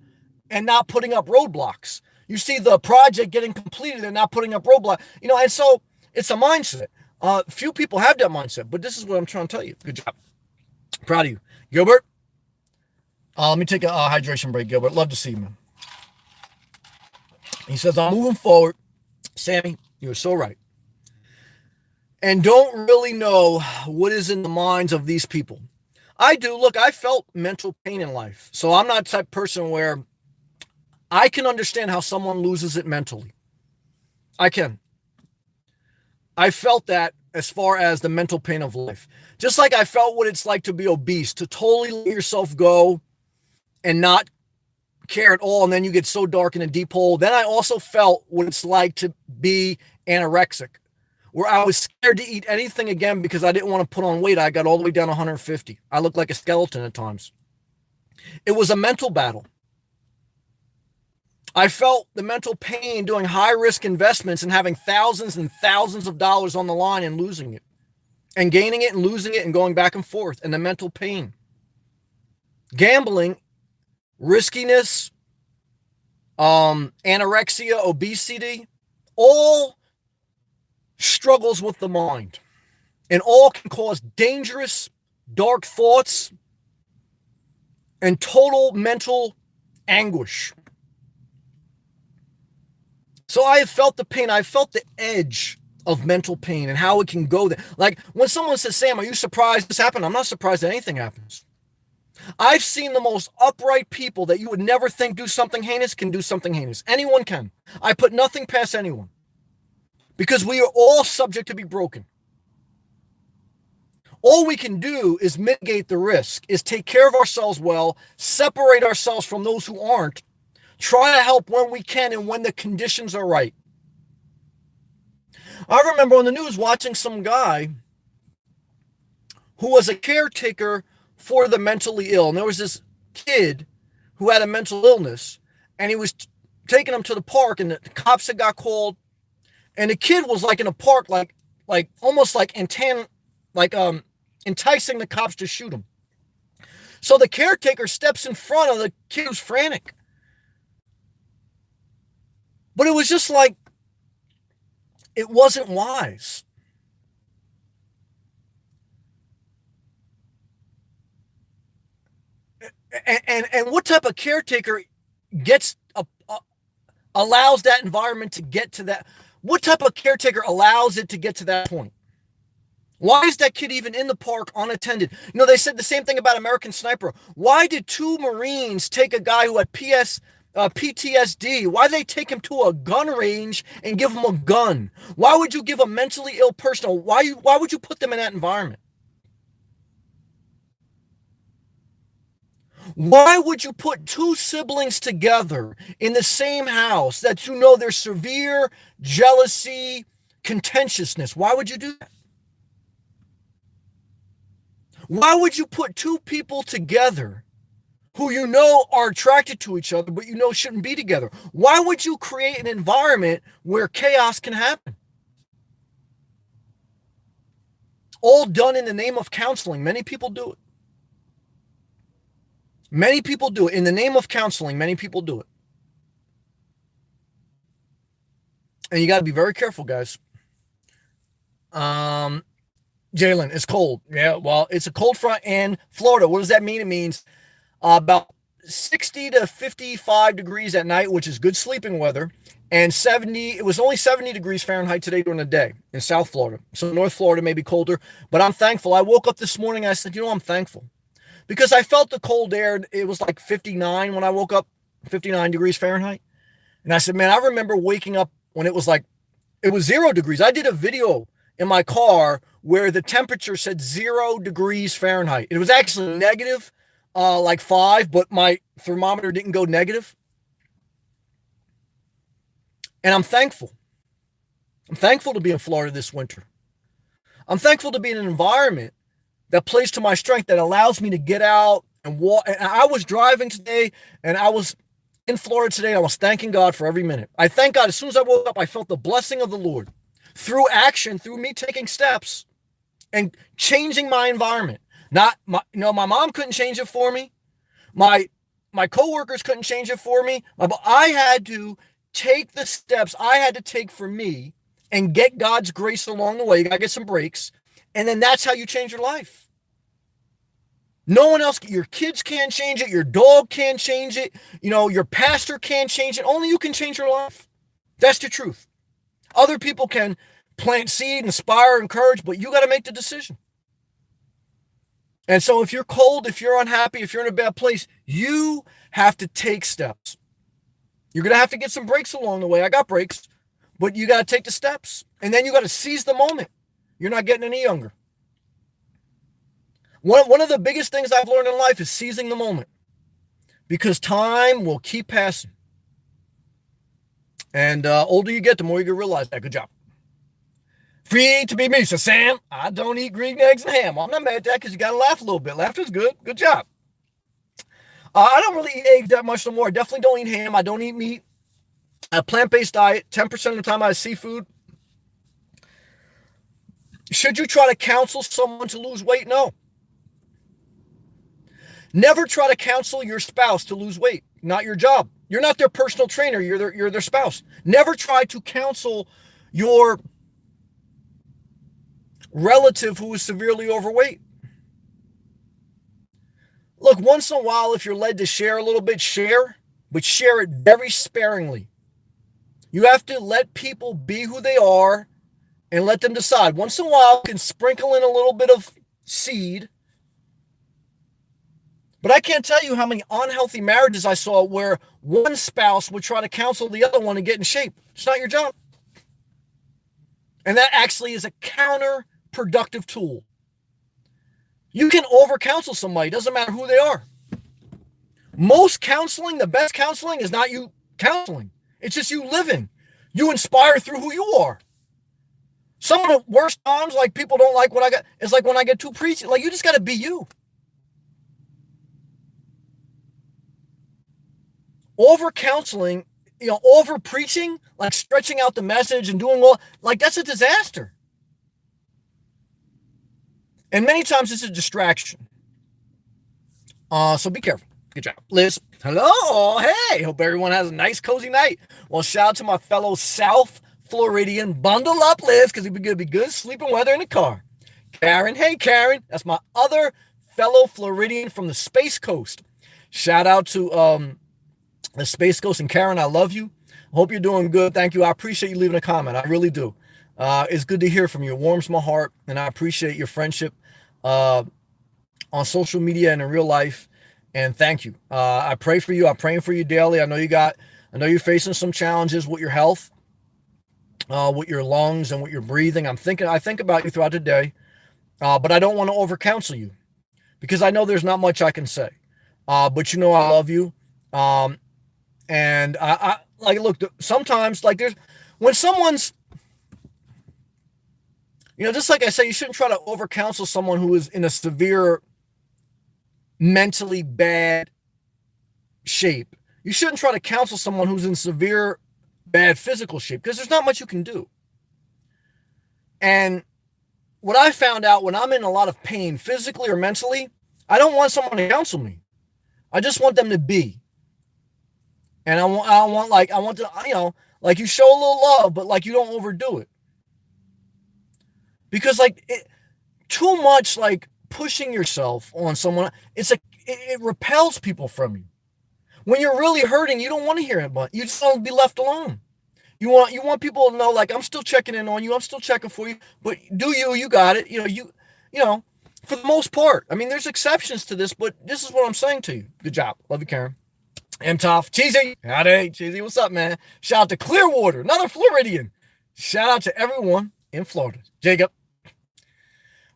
and not putting up roadblocks. You see the project getting completed and not putting up roadblocks. And so it's a mindset. Few people have that mindset, but this is what I'm trying to tell you. Good job. Proud of you. Gilbert, let me take a hydration break, Gilbert. Love to see you, man. He says, I'm moving forward. Sammy, you're so right. And don't really know what is in the minds of these people. I do. Look, I felt mental pain in life. So I'm not the type of person where I can understand how someone loses it mentally. I can. I felt that as far as the mental pain of life. Just like I felt what it's like to be obese, to totally let yourself go and not care at all, and then you get so dark in a deep hole. Then I also felt what it's like to be anorexic, where I was scared to eat anything again because I didn't want to put on weight. I got all the way down to 150. I looked like a skeleton at times. It was a mental battle. I felt the mental pain doing high-risk investments and having thousands and thousands of dollars on the line and losing it, and gaining it and losing it and going back and forth, and the mental pain. Gambling, riskiness, anorexia, obesity, all struggles with the mind, and all can cause dangerous, dark thoughts and total mental anguish. So I have felt the pain. I felt the edge of mental pain and how it can go there. Like when someone says, Sam, are you surprised this happened? I'm not surprised that anything happens. I've seen the most upright people that you would never think do something heinous can do something heinous. Anyone can. I put nothing past anyone because we are all subject to be broken. All we can do is mitigate the risk, is take care of ourselves well, separate ourselves from those who aren't, try to help when we can and when the conditions are right. I remember on the news watching some guy who was a caretaker for the mentally ill. And there was this kid who had a mental illness, and he was taking him to the park, and the cops had got called. And the kid was like in a park, like almost like enticing the cops to shoot him. So the caretaker steps in front of the kid who's frantic. But it was just like, it wasn't wise. And what type of caretaker allows that environment to get to that? What type of caretaker allows it to get to that point? Why is that kid even in the park unattended? You know, they said the same thing about American Sniper. Why did 2 Marines take a guy who had PTSD? Why did they take him to a gun range and give him a gun? Why would you give a mentally ill person, why would you put them in that environment? Why would you put 2 siblings together in the same house that you know there's severe jealousy, contentiousness? Why would you do that? Why would you put 2 people together who you know are attracted to each other, but you know shouldn't be together? Why would you create an environment where chaos can happen? All done in the name of counseling. Many people do it. Many people do it. In the name of counseling, many people do it. And you got to be very careful, guys. Jalen, it's cold. Yeah, well, it's a cold front in Florida. What does that mean? It means about 60 to 55 degrees at night, which is good sleeping weather. And it was only 70 degrees Fahrenheit today during the day in South Florida. So North Florida may be colder, but I'm thankful. I woke up this morning and I said, I'm thankful. Because I felt the cold air. It was like 59 when I woke up, 59 degrees Fahrenheit. And I said, man, I remember waking up when it was 0 degrees. I did a video in my car where the temperature said 0 degrees Fahrenheit. It was actually negative, 5, but my thermometer didn't go negative. And I'm thankful. I'm thankful to be in Florida this winter. I'm thankful to be in an environment that plays to my strength, that allows me to get out and walk. And I was driving today, and I was in Florida today, and I was thanking God for every minute. I thank God. As soon as I woke up, I felt the blessing of the Lord through action, through me taking steps and changing my environment. My mom couldn't change it for me. My coworkers couldn't change it for me. I had to take the steps I had to take for me and get God's grace along the way. You got to get some breaks. And then that's how you change your life. No one else, your kids can't change it. Your dog can't change it. Your pastor can't change it. Only you can change your life. That's the truth. Other people can plant seed, inspire, encourage, but you got to make the decision. And so if you're cold, if you're unhappy, if you're in a bad place, you have to take steps. You're going to have to get some breaks along the way. I got breaks, but you got to take the steps. And then you got to seize the moment. You're not getting any younger. One of the biggest things I've learned in life is seizing the moment, because time will keep passing. And older you get, the more you can realize that. Good job. Free to be me. So, Sam, I don't eat green eggs and ham. I'm not mad at that because you got to laugh a little bit. Laughter's good. Good job. I don't really eat eggs that much no more. I definitely don't eat ham. I don't eat meat. A plant-based diet. 10% of the time I have seafood. Should you try to counsel someone to lose weight? No. Never try to counsel your spouse to lose weight. Not your job. You're not their personal trainer. You're their spouse. Never try to counsel your relative who is severely overweight. Look, once in a while, if you're led to share a little bit, share, but share it very sparingly. You have to let people be who they are and let them decide. Once in a while, you can sprinkle in a little bit of seed. But I can't tell you how many unhealthy marriages I saw where one spouse would try to counsel the other one to get in shape. It's not your job. And that actually is a counterproductive tool. You can over-counsel somebody. It doesn't matter who they are. Most counseling, the best counseling, is not you counseling. It's just you living. You inspire through who you are. Some of the worst times, like people don't like what I got, is like when I get too preachy. Like, you just got to be you. Over counseling, over preaching, like stretching out the message and doing all, like that's a disaster. And many times it's a distraction. So be careful. Good job. Liz, hello. Hey, hope everyone has a nice, cozy night. Well, shout out to my fellow South Floridian. Bundle up, Liz, because it's going to be good sleeping weather in the car. Karen, hey, Karen. That's my other fellow Floridian from the Space Coast. Shout out to the Space Coast. And Karen, I love you. Hope you're doing good. Thank you. I appreciate you leaving a comment. I really do. It's good to hear from you. It warms my heart, and I appreciate your friendship on social media and in real life. And thank you. I pray for you. I'm praying for you daily. I know you're facing some challenges with your health, with your lungs and with your breathing. I think about you throughout the day, but I don't want to over counsel you because I know there's not much I can say. But I love you. And I like, look, sometimes like when someone's, just like I say, you shouldn't try to over counsel someone who is in a severe, mentally bad shape. You shouldn't try to counsel someone who's in severe, bad physical shape because there's not much you can do. And what I found out when I'm in a lot of pain, physically or mentally, I don't want someone to counsel me. I just want them to be. And I want to, like you show a little love, but like you don't overdo it. Because too much like pushing yourself on someone, it repels people from you. When you're really hurting, you don't want to hear it, but you just want to be left alone. You want people to know, like, I'm still checking in on you, I'm still checking for you, but you got it. For the most part. I mean, there's exceptions to this, but this is what I'm saying to you. Good job. Love you, Karen. M-Toff, Cheesy. Howdy, Cheesy. What's up, man? Shout out to Clearwater, another Floridian. Shout out to everyone in Florida. Jacob.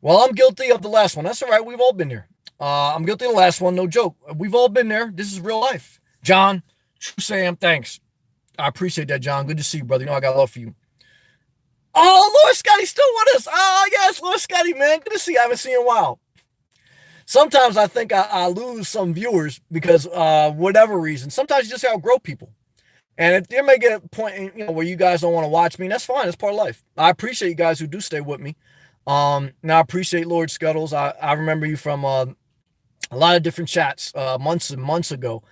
Well, I'm guilty of the last one. That's all right. We've all been there. I'm guilty of the last one. No joke. We've all been there. This is real life. John, True Sam, thanks. I appreciate that, John. Good to see you, brother. I got love for you. Oh, Lord Scotty's still with us. Oh, yes, Lord Scotty, man. Good to see you. I haven't seen you in a while. Sometimes I think I lose some viewers because whatever reason. Sometimes you just outgrow people. And if there may get a point where you guys don't want to watch me, that's fine. That's part of life. I appreciate you guys who do stay with me. Now I appreciate Lord Scuttles. I remember you from a lot of different chats months and months ago.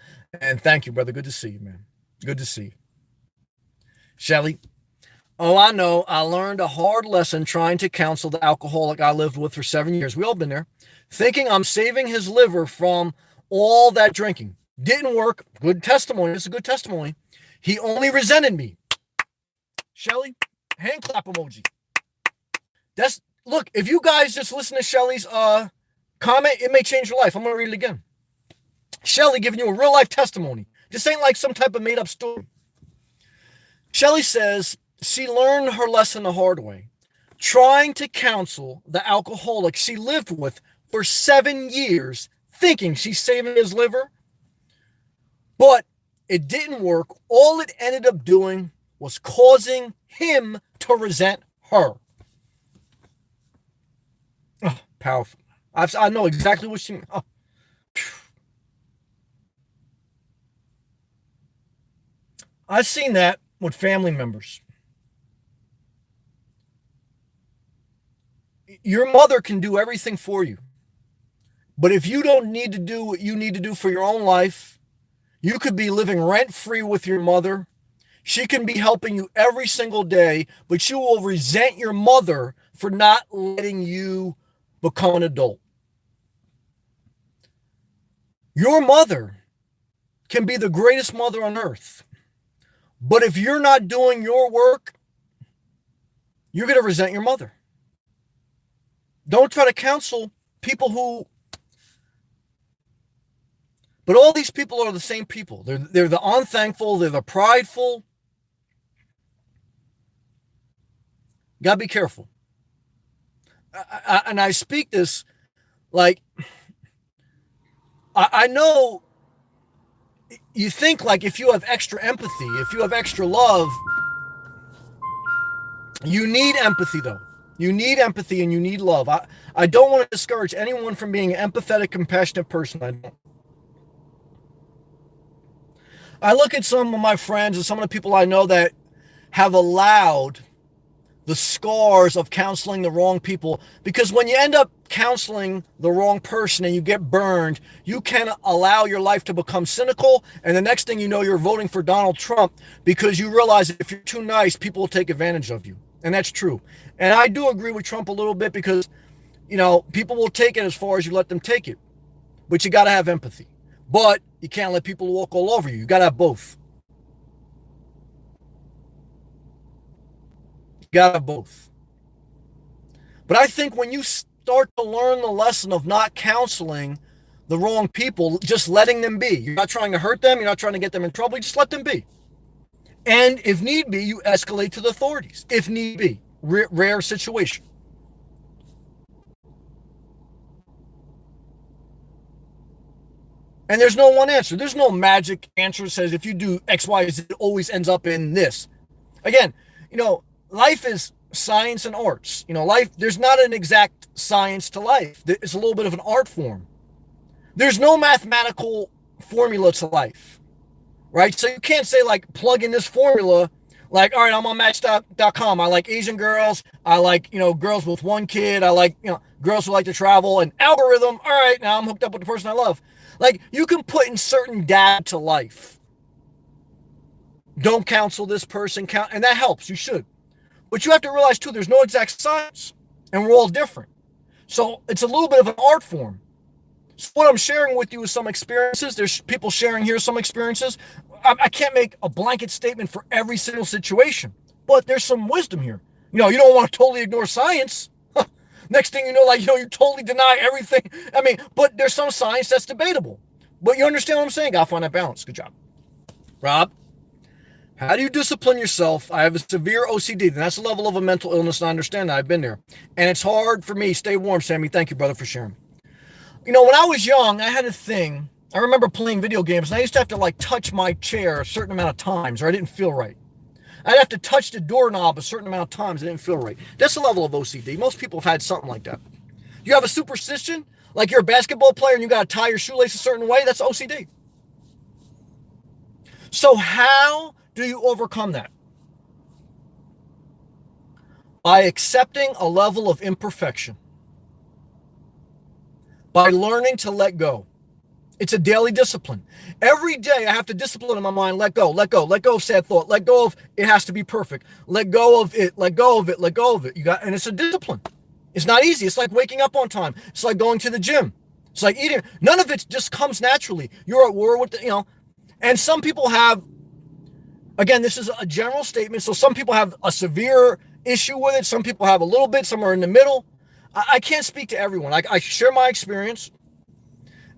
And thank you, brother. Good to see you, man. Good to see you. Shelly. Oh, I know. I learned a hard lesson trying to counsel the alcoholic I lived with for 7 years. We all been there. Thinking I'm saving his liver from all that drinking. Didn't work. Good testimony. It's a good testimony. He only resented me. Shelly, hand clap emoji. Look, if you guys just listen to Shelly's comment, it may change your life. I'm going to read it again. Shelly giving you a real life testimony. This ain't like some type of made up story. Shelly says she learned her lesson the hard way, trying to counsel the alcoholic she lived with for 7 years, thinking she's saving his liver. But it didn't work. All it ended up doing was causing him to resent her. Oh, powerful. I know exactly what she means. Oh. I've seen that with family members. Your mother can do everything for you. But if you don't need to do what you need to do for your own life, you could be living rent-free with your mother. She can be helping you every single day, but you will resent your mother for not letting you become an adult. Your mother can be the greatest mother on earth. But if you're not doing your work, you're going to resent your mother. Don't try to counsel people who... But all these people are the same people. They're the unthankful. They're the prideful. You got to be careful. And I speak this like... I know you think like if you have extra empathy, if you have extra love, you need empathy though. You need empathy and you need love. I don't want to discourage anyone from being an empathetic, compassionate person. I look at some of my friends and some of the people I know that have allowed the scars of counseling the wrong people, because when you end up counseling the wrong person and you get burned, you can allow your life to become cynical, and the next thing you know, you're voting for Donald Trump because you realize that if you're too nice, people will take advantage of you. And that's true. And I do agree with Trump a little bit because, you know, people will take it as far as you let them take it. But you got to have empathy. But you can't let people walk all over you. You got to have both. Got to have both. But I think when you start to learn the lesson of not counseling the wrong people, just letting them be. You're not trying to hurt them. You're not trying to get them in trouble. You just let them be. And if need be, you escalate to the authorities. If need be. Rare situation. And there's no one answer. There's no magic answer that says if you do X, Y, Z, it always ends up in this. Again, you know, life is science and arts. You know, life, there's not an exact science to life. It's a little bit of an art form. There's no mathematical formula to life, right? So you can't say like plug in this formula, like, all right, I'm on Match.com. I like Asian girls. I like, you know, girls with one kid. I like, you know, girls who like to travel. And algorithm, all right, now I'm hooked up with the person I love. Like, you can put in certain data to life. Don't counsel this person, and that helps. You should. But you have to realize, too, there's no exact science, and we're all different. So it's a little bit of an art form. So what I'm sharing with you is some experiences. There's people sharing here some experiences. I can't make a blanket statement for every single situation, but there's some wisdom here. You know, you don't want to totally ignore science. Next thing you know, like, you know, you totally deny everything. I mean, but there's some science that's debatable. But you understand what I'm saying? Gotta find that balance. Good job. Rob, how do you discipline yourself? I have a severe OCD, and that's a level of a mental illness, and I understand that. I've been there. And it's hard for me. Stay warm, Sammy. Thank you, brother, for sharing. You know, when I was young, I had a thing. I remember playing video games, and I used to have to, like, touch my chair a certain amount of times, or I didn't feel right. I'd have to touch the doorknob a certain amount of times. It didn't feel right. That's a level of OCD. Most people have had something like that. You have a superstition, like you're a basketball player and you got to tie your shoelace a certain way. That's OCD. So how do you overcome that? By accepting a level of imperfection. By learning to let go. It's a daily discipline. Every day I have to discipline in my mind, let go of sad thought, let go of it has to be perfect, let go of it, let go of it, let go of it. And it's a discipline. It's not easy. It's like waking up on time. It's like going to the gym. It's like eating. None of it just comes naturally. You're at war with and some people have Again, this is a general statement. So some people have a severe issue with it. Some people have a little bit. Some are in the middle. I can't speak to everyone. I share my experience.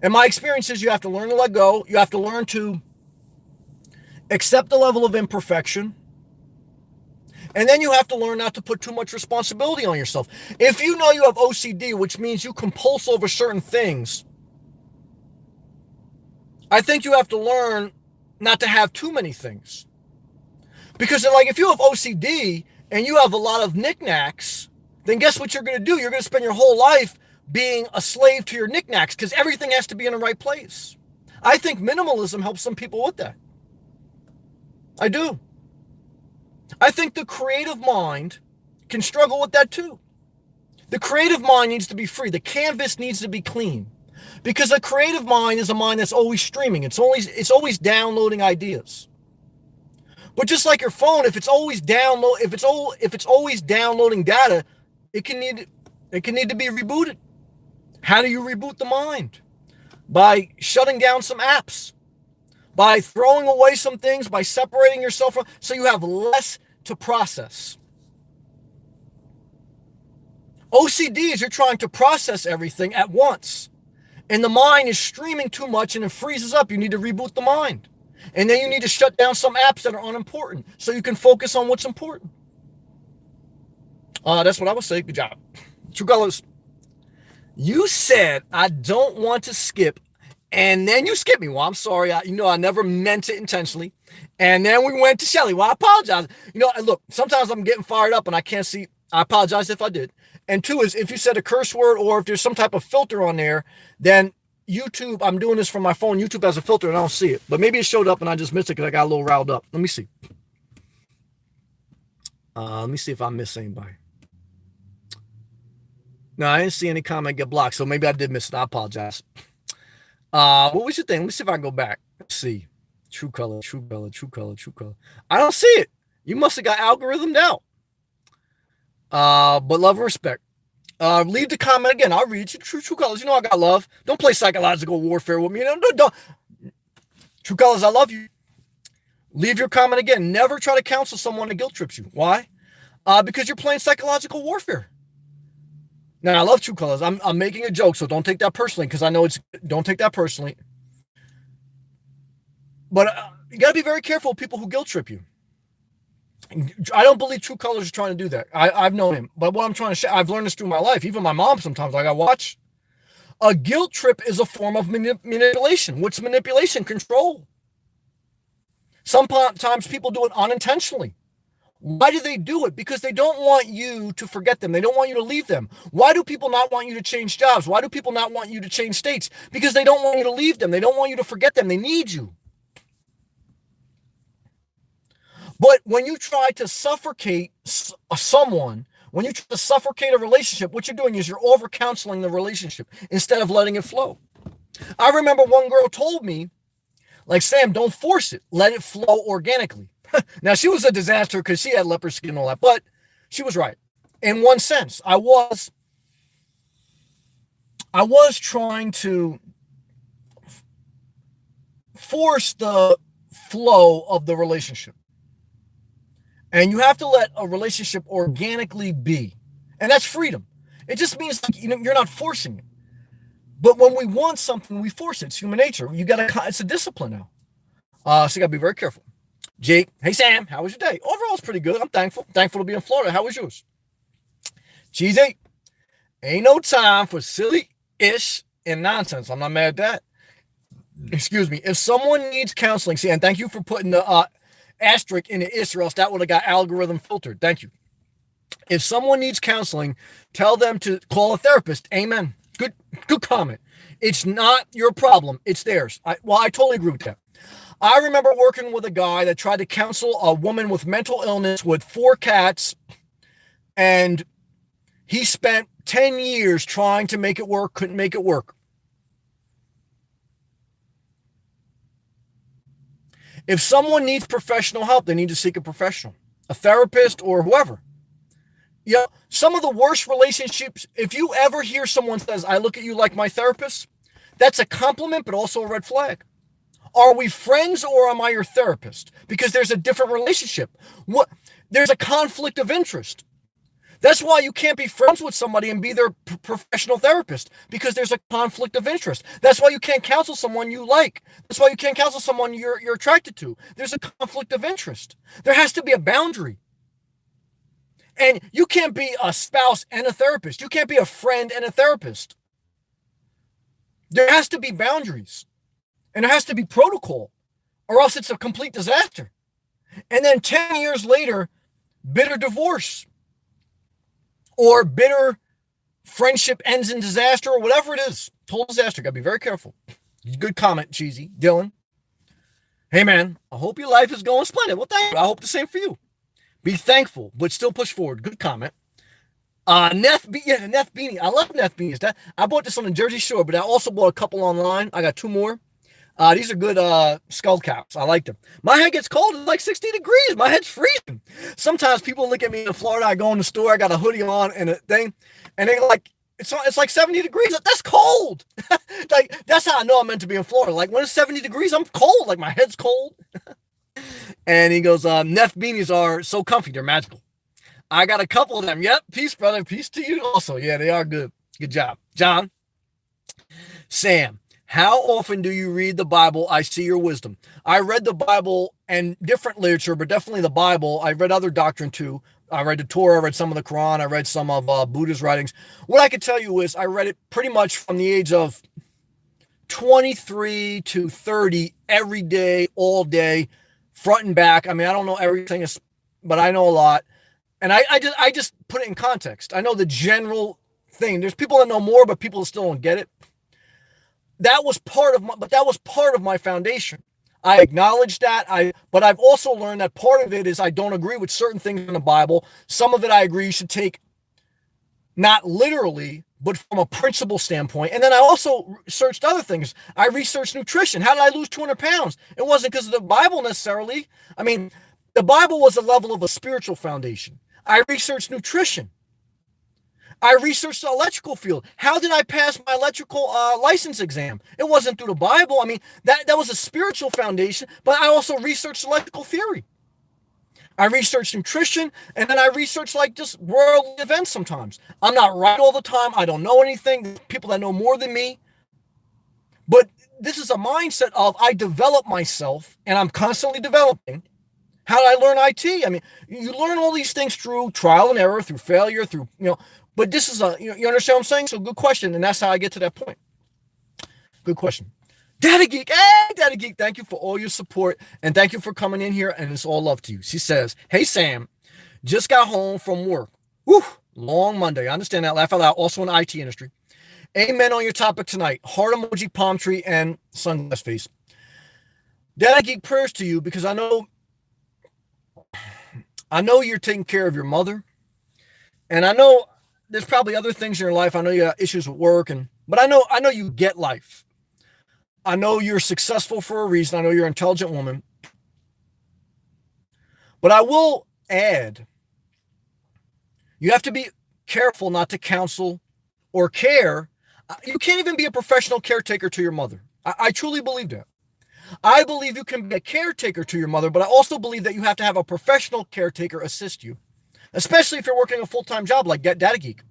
And my experience is you have to learn to let go. You have to learn to accept the level of imperfection. And then you have to learn not to put too much responsibility on yourself. If you know you have OCD, which means you compulse over certain things, I think you have to learn not to have too many things. Because like if you have OCD and you have a lot of knickknacks, then guess what you're going to do? You're going to spend your whole life being a slave to your knickknacks because everything has to be in the right place. I think minimalism helps some people with that. I do. I think the creative mind can struggle with that too. The creative mind needs to be free. The canvas needs to be clean. Because a creative mind is a mind that's always streaming. It's always downloading ideas. But just like your phone, if it's always downloading data, it can need to be rebooted. How do you reboot the mind? By shutting down some apps, by throwing away some things, by separating yourself from, so you have less to process. OCD is you're trying to process everything at once. And the mind is streaming too much and it freezes up. You need to reboot the mind. And then you need to shut down some apps that are unimportant so you can focus on what's important. That's what I would say. Good job. True Colors. You said I don't want to skip, and then you skipped me. Well, I'm sorry. I never meant it intentionally. And then we went to Shelly. Well, I apologize. Look, sometimes I'm getting fired up and I can't see. I apologize if I did. And two is if you said a curse word or if there's some type of filter on there, then YouTube, I'm doing this from my phone. YouTube has a filter and I don't see it. But maybe it showed up and I just missed it because I got a little riled up. Let me see. Let me see if I missed anybody. No, I didn't see any comment get blocked, so maybe I did miss it. I apologize. What was your thing? Let me see if I can go back. Let's see. True color. I don't see it. You must have got algorithmed out. But love and respect. Leave the comment again. I'll read you. True colors. I got love. Don't play psychological warfare with me. Don't. True colors, I love you. Leave your comment again. Never try to counsel someone that guilt trips you. Why? Because you're playing psychological warfare. Now, I love True Colors. I'm making a joke, so don't take that personally, because I know don't take that personally. But you got to be very careful with people who guilt trip you. I don't believe True Colors is trying to do that. I've known him. But what I'm trying to say, I've learned this through my life. Even my mom sometimes, I watch. A guilt trip is a form of manipulation. What's manipulation? Control. Sometimes people do it unintentionally. Why do they do it? Because they don't want you to forget them. They don't want you to leave them. Why do people not want you to change jobs? Why do people not want you to change states? Because they don't want you to leave them. They don't want you to forget them. They need you. But when you try to suffocate someone, when you try to suffocate a relationship, what you're doing is you're over-counseling the relationship instead of letting it flow. I remember one girl told me, like, Sam, don't force it. Let it flow organically. Now, she was a disaster because she had leopard skin and all that, but she was right. In one sense, I was trying to force the flow of the relationship. And you have to let a relationship organically be. And that's freedom. It just means like, you're not forcing it. But when we want something, we force it. It's human nature. It's a discipline now. So you got to be very careful. Jake, hey Sam, how was your day? Overall, it's pretty good. I'm thankful to be in Florida. How was yours? Cheesy, ain't no time for silly-ish and nonsense. I'm not mad at that. Excuse me. If someone needs counseling, and thank you for putting the asterisk in the ish, or else that would have got algorithm filtered. Thank you. If someone needs counseling, tell them to call a therapist. Amen. Good comment. It's not your problem. It's theirs. I totally agree with that. I remember working with a guy that tried to counsel a woman with mental illness with 4 cats, and he spent 10 years trying to make it work, couldn't make it work. If someone needs professional help, they need to seek a professional, a therapist or whoever. Some of the worst relationships, if you ever hear someone says, I look at you like my therapist, that's a compliment, but also a red flag. Are we friends or am I your therapist? Because there's a different relationship. There's a conflict of interest. That's why you can't be friends with somebody and be their professional therapist, because there's a conflict of interest. That's why you can't counsel someone you like. That's why you can't counsel someone you're attracted to. There's a conflict of interest. There has to be a boundary. And you can't be a spouse and a therapist. You can't be a friend and a therapist. There has to be boundaries. And there has to be protocol, or else it's a complete disaster. And then 10 years later, bitter divorce, or bitter friendship ends in disaster, or whatever it is. Total disaster. Got to be very careful. Good comment, Cheesy. Dylan. Hey, man, I hope your life is going splendid. Well, thank you. I hope the same for you. Be thankful, but still push forward. Good comment. Neth Beanie. I love Neth Beanies. I bought this on the Jersey Shore, but I also bought a couple online. I got 2 more. These are good skull caps. I like them. My head gets cold. It's like 60 degrees. My head's freezing. Sometimes people look at me in Florida. I go in the store. I got a hoodie on and a thing. And they're like, it's like 70 degrees. That's cold. Like, that's how I know I'm meant to be in Florida. Like, when it's 70 degrees, I'm cold. Like, my head's cold. And he goes, Neff beanies are so comfy. They're magical. I got a couple of them. Yep. Peace, brother. Peace to you also. Yeah, they are good. Good job. John. Sam. How often do you read the Bible? I see your wisdom. I read the Bible and different literature, but definitely the Bible. I read other doctrine too. I read the Torah, I read some of the Quran, I read some of Buddha's writings. What I could tell you is I read it pretty much from the age of 23 to 30 every day, all day, front and back. I mean, I don't know everything, but I know a lot. And I just put it in context. I know the general thing. There's people that know more, but people still don't get it. That was part of my foundation. I acknowledge that. But I've also learned that part of it is I don't agree with certain things in the Bible. Some of it I agree you should take not literally, but from a principle standpoint. And then I also searched other things. I researched nutrition. How did I lose 200 pounds? It wasn't because of the Bible necessarily. I mean, the Bible was a level of a spiritual foundation. I researched nutrition. I researched the electrical field. How did I pass my electrical license exam? It wasn't through the Bible. I mean, that was a spiritual foundation, but I also researched electrical theory. I researched nutrition, and then I researched like just world events sometimes. I'm not right all the time. I don't know anything. There's people that know more than me. But this is a mindset of I develop myself, and I'm constantly developing. How did I learn IT? I mean, you learn all these things through trial and error, through failure, through, but this is you understand what I'm saying? So good question. And that's how I get to that point. Good question. Daddy Geek. Hey, Daddy Geek. Thank you for all your support. And thank you for coming in here. And it's all love to you. She says, hey, Sam, just got home from work. Whew, long Monday. I understand that. Laugh out loud. Also in the IT industry. Amen on your topic tonight. Heart emoji, palm tree, and sunglass face. Daddy Geek, prayers to you because I know you're taking care of your mother. And I know there's probably other things in your life. I know you got issues with work, but I know you get life. I know you're successful for a reason. I know you're an intelligent woman. But I will add, you have to be careful not to counsel or care. You can't even be a professional caretaker to your mother. I truly believe that. I believe you can be a caretaker to your mother, but I also believe that you have to have a professional caretaker assist you, especially if you're working a full-time job like Data Geek.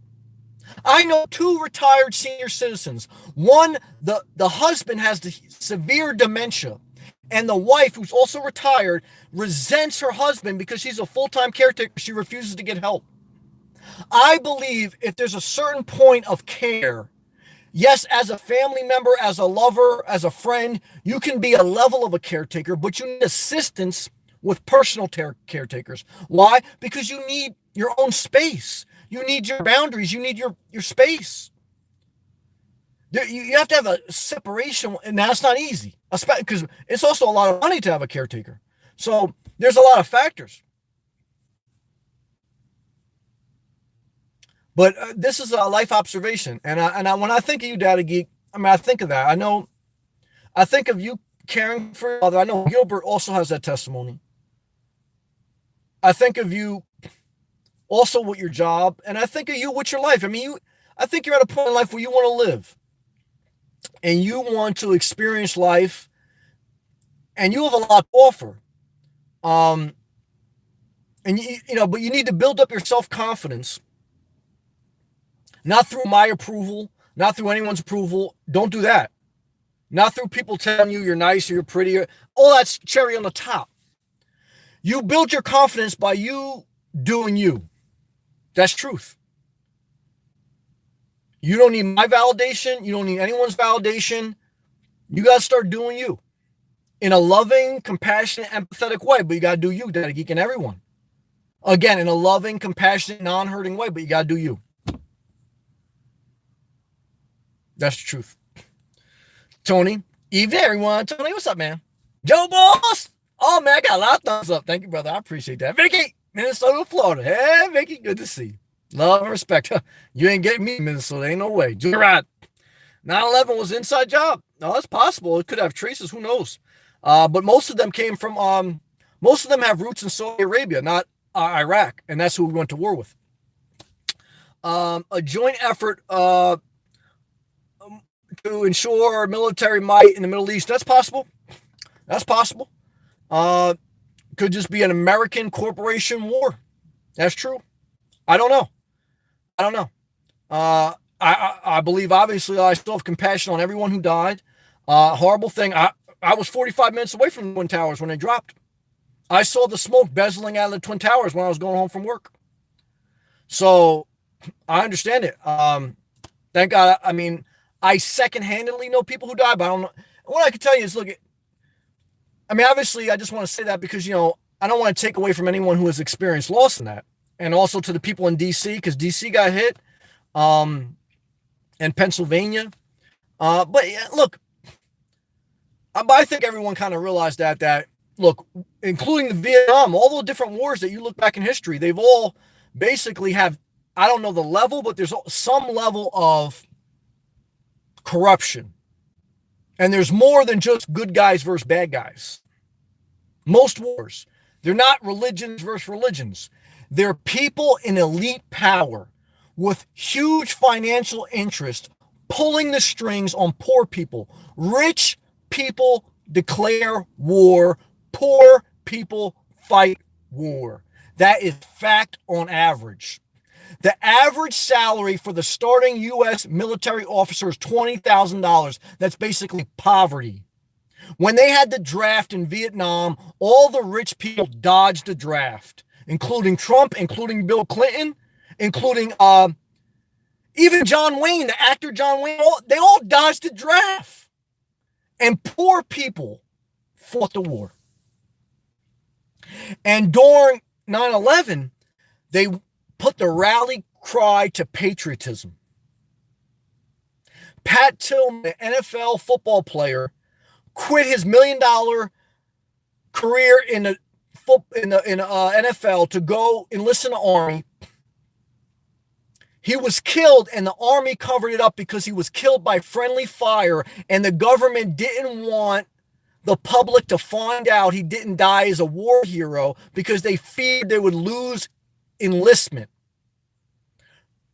I know 2 retired senior citizens. One, the husband has the severe dementia, and the wife, who's also retired, resents her husband because she's a full-time caretaker. She refuses to get help. I believe if there's a certain point of care, yes, as a family member, as a lover, as a friend, you can be a level of a caretaker, but you need assistance with personal caretakers. Why? Because you need your own space. You need your boundaries. You need your space. You have to have a separation, and that's not easy, because it's also a lot of money to have a caretaker. So there's a lot of factors. But this is a life observation. And when I think of you, Data Geek, I mean, I think of that. I think of you caring for your mother. I know Gilbert also has that testimony. I think of you also with your job. And I think of you with your life. I mean, I think you're at a point in life where you want to live. And you want to experience life and you have a lot to offer. And but you need to build up your self-confidence, not through my approval, not through anyone's approval. Don't do that. Not through people telling you you're nice or you're pretty. All that's cherry on the top. You build your confidence by you doing you. That's truth. You don't need my validation. You don't need anyone's validation. You got to start doing you in a loving, compassionate, empathetic way. But you got to do you, Daddy Geek, and everyone. Again, in a loving, compassionate, non-hurting way. But you got to do you. That's the truth. Tony. Evening, everyone. Tony, what's up, man? Joe Boss. Oh, man, I got a lot of thumbs up. Thank you, brother. I appreciate that. Vicky, Minnesota, Florida. Hey, Vicky, good to see you. Love and respect. You ain't getting me in Minnesota. Ain't no way. Gerard. 9/11 was an inside job. No, it's possible. It could have traces. Who knows? But most of them came from, most of them have roots in Saudi Arabia, not Iraq. And that's who we went to war with. A joint effort to ensure military might in the Middle East. That's possible. That's possible. Could just be an American corporation war. That's true. I don't know. I believe, obviously, I still have compassion on everyone who died. Horrible thing. I was 45 minutes away from the Twin Towers when they dropped. I saw the smoke bezzling out of the Twin Towers when I was going home from work. So I understand it. Thank God. I mean, I second-handedly know people who died, but I don't know. What I can tell you is, look, I mean, obviously, I just want to say that because, I don't want to take away from anyone who has experienced loss in that. And also to the people in D.C., because D.C. got hit, and Pennsylvania. But yeah, look, I think everyone kind of realized that, look, including the Vietnam, all the different wars that you look back in history, they've all basically have, I don't know the level, but there's some level of corruption. And there's more than just good guys versus bad guys. Most wars, they're not religions versus religions. They're people in elite power with huge financial interest pulling the strings on poor people. Rich people declare war. Poor people fight war. That is fact on average. The average salary for the starting U.S. military officer is $20,000. That's basically poverty. When they had the draft in Vietnam, all the rich people dodged the draft, including Trump, including Bill Clinton, including even John Wayne, the actor John Wayne. They all dodged the draft. And poor people fought the war. And during 9/11, they put the rally cry to patriotism. Pat Tillman, an NFL football player, quit his $1 million career in the NFL to go enlist in the Army. He was killed, and the Army covered it up because he was killed by friendly fire, and the government didn't want the public to find out he didn't die as a war hero because they feared they would lose enlistment.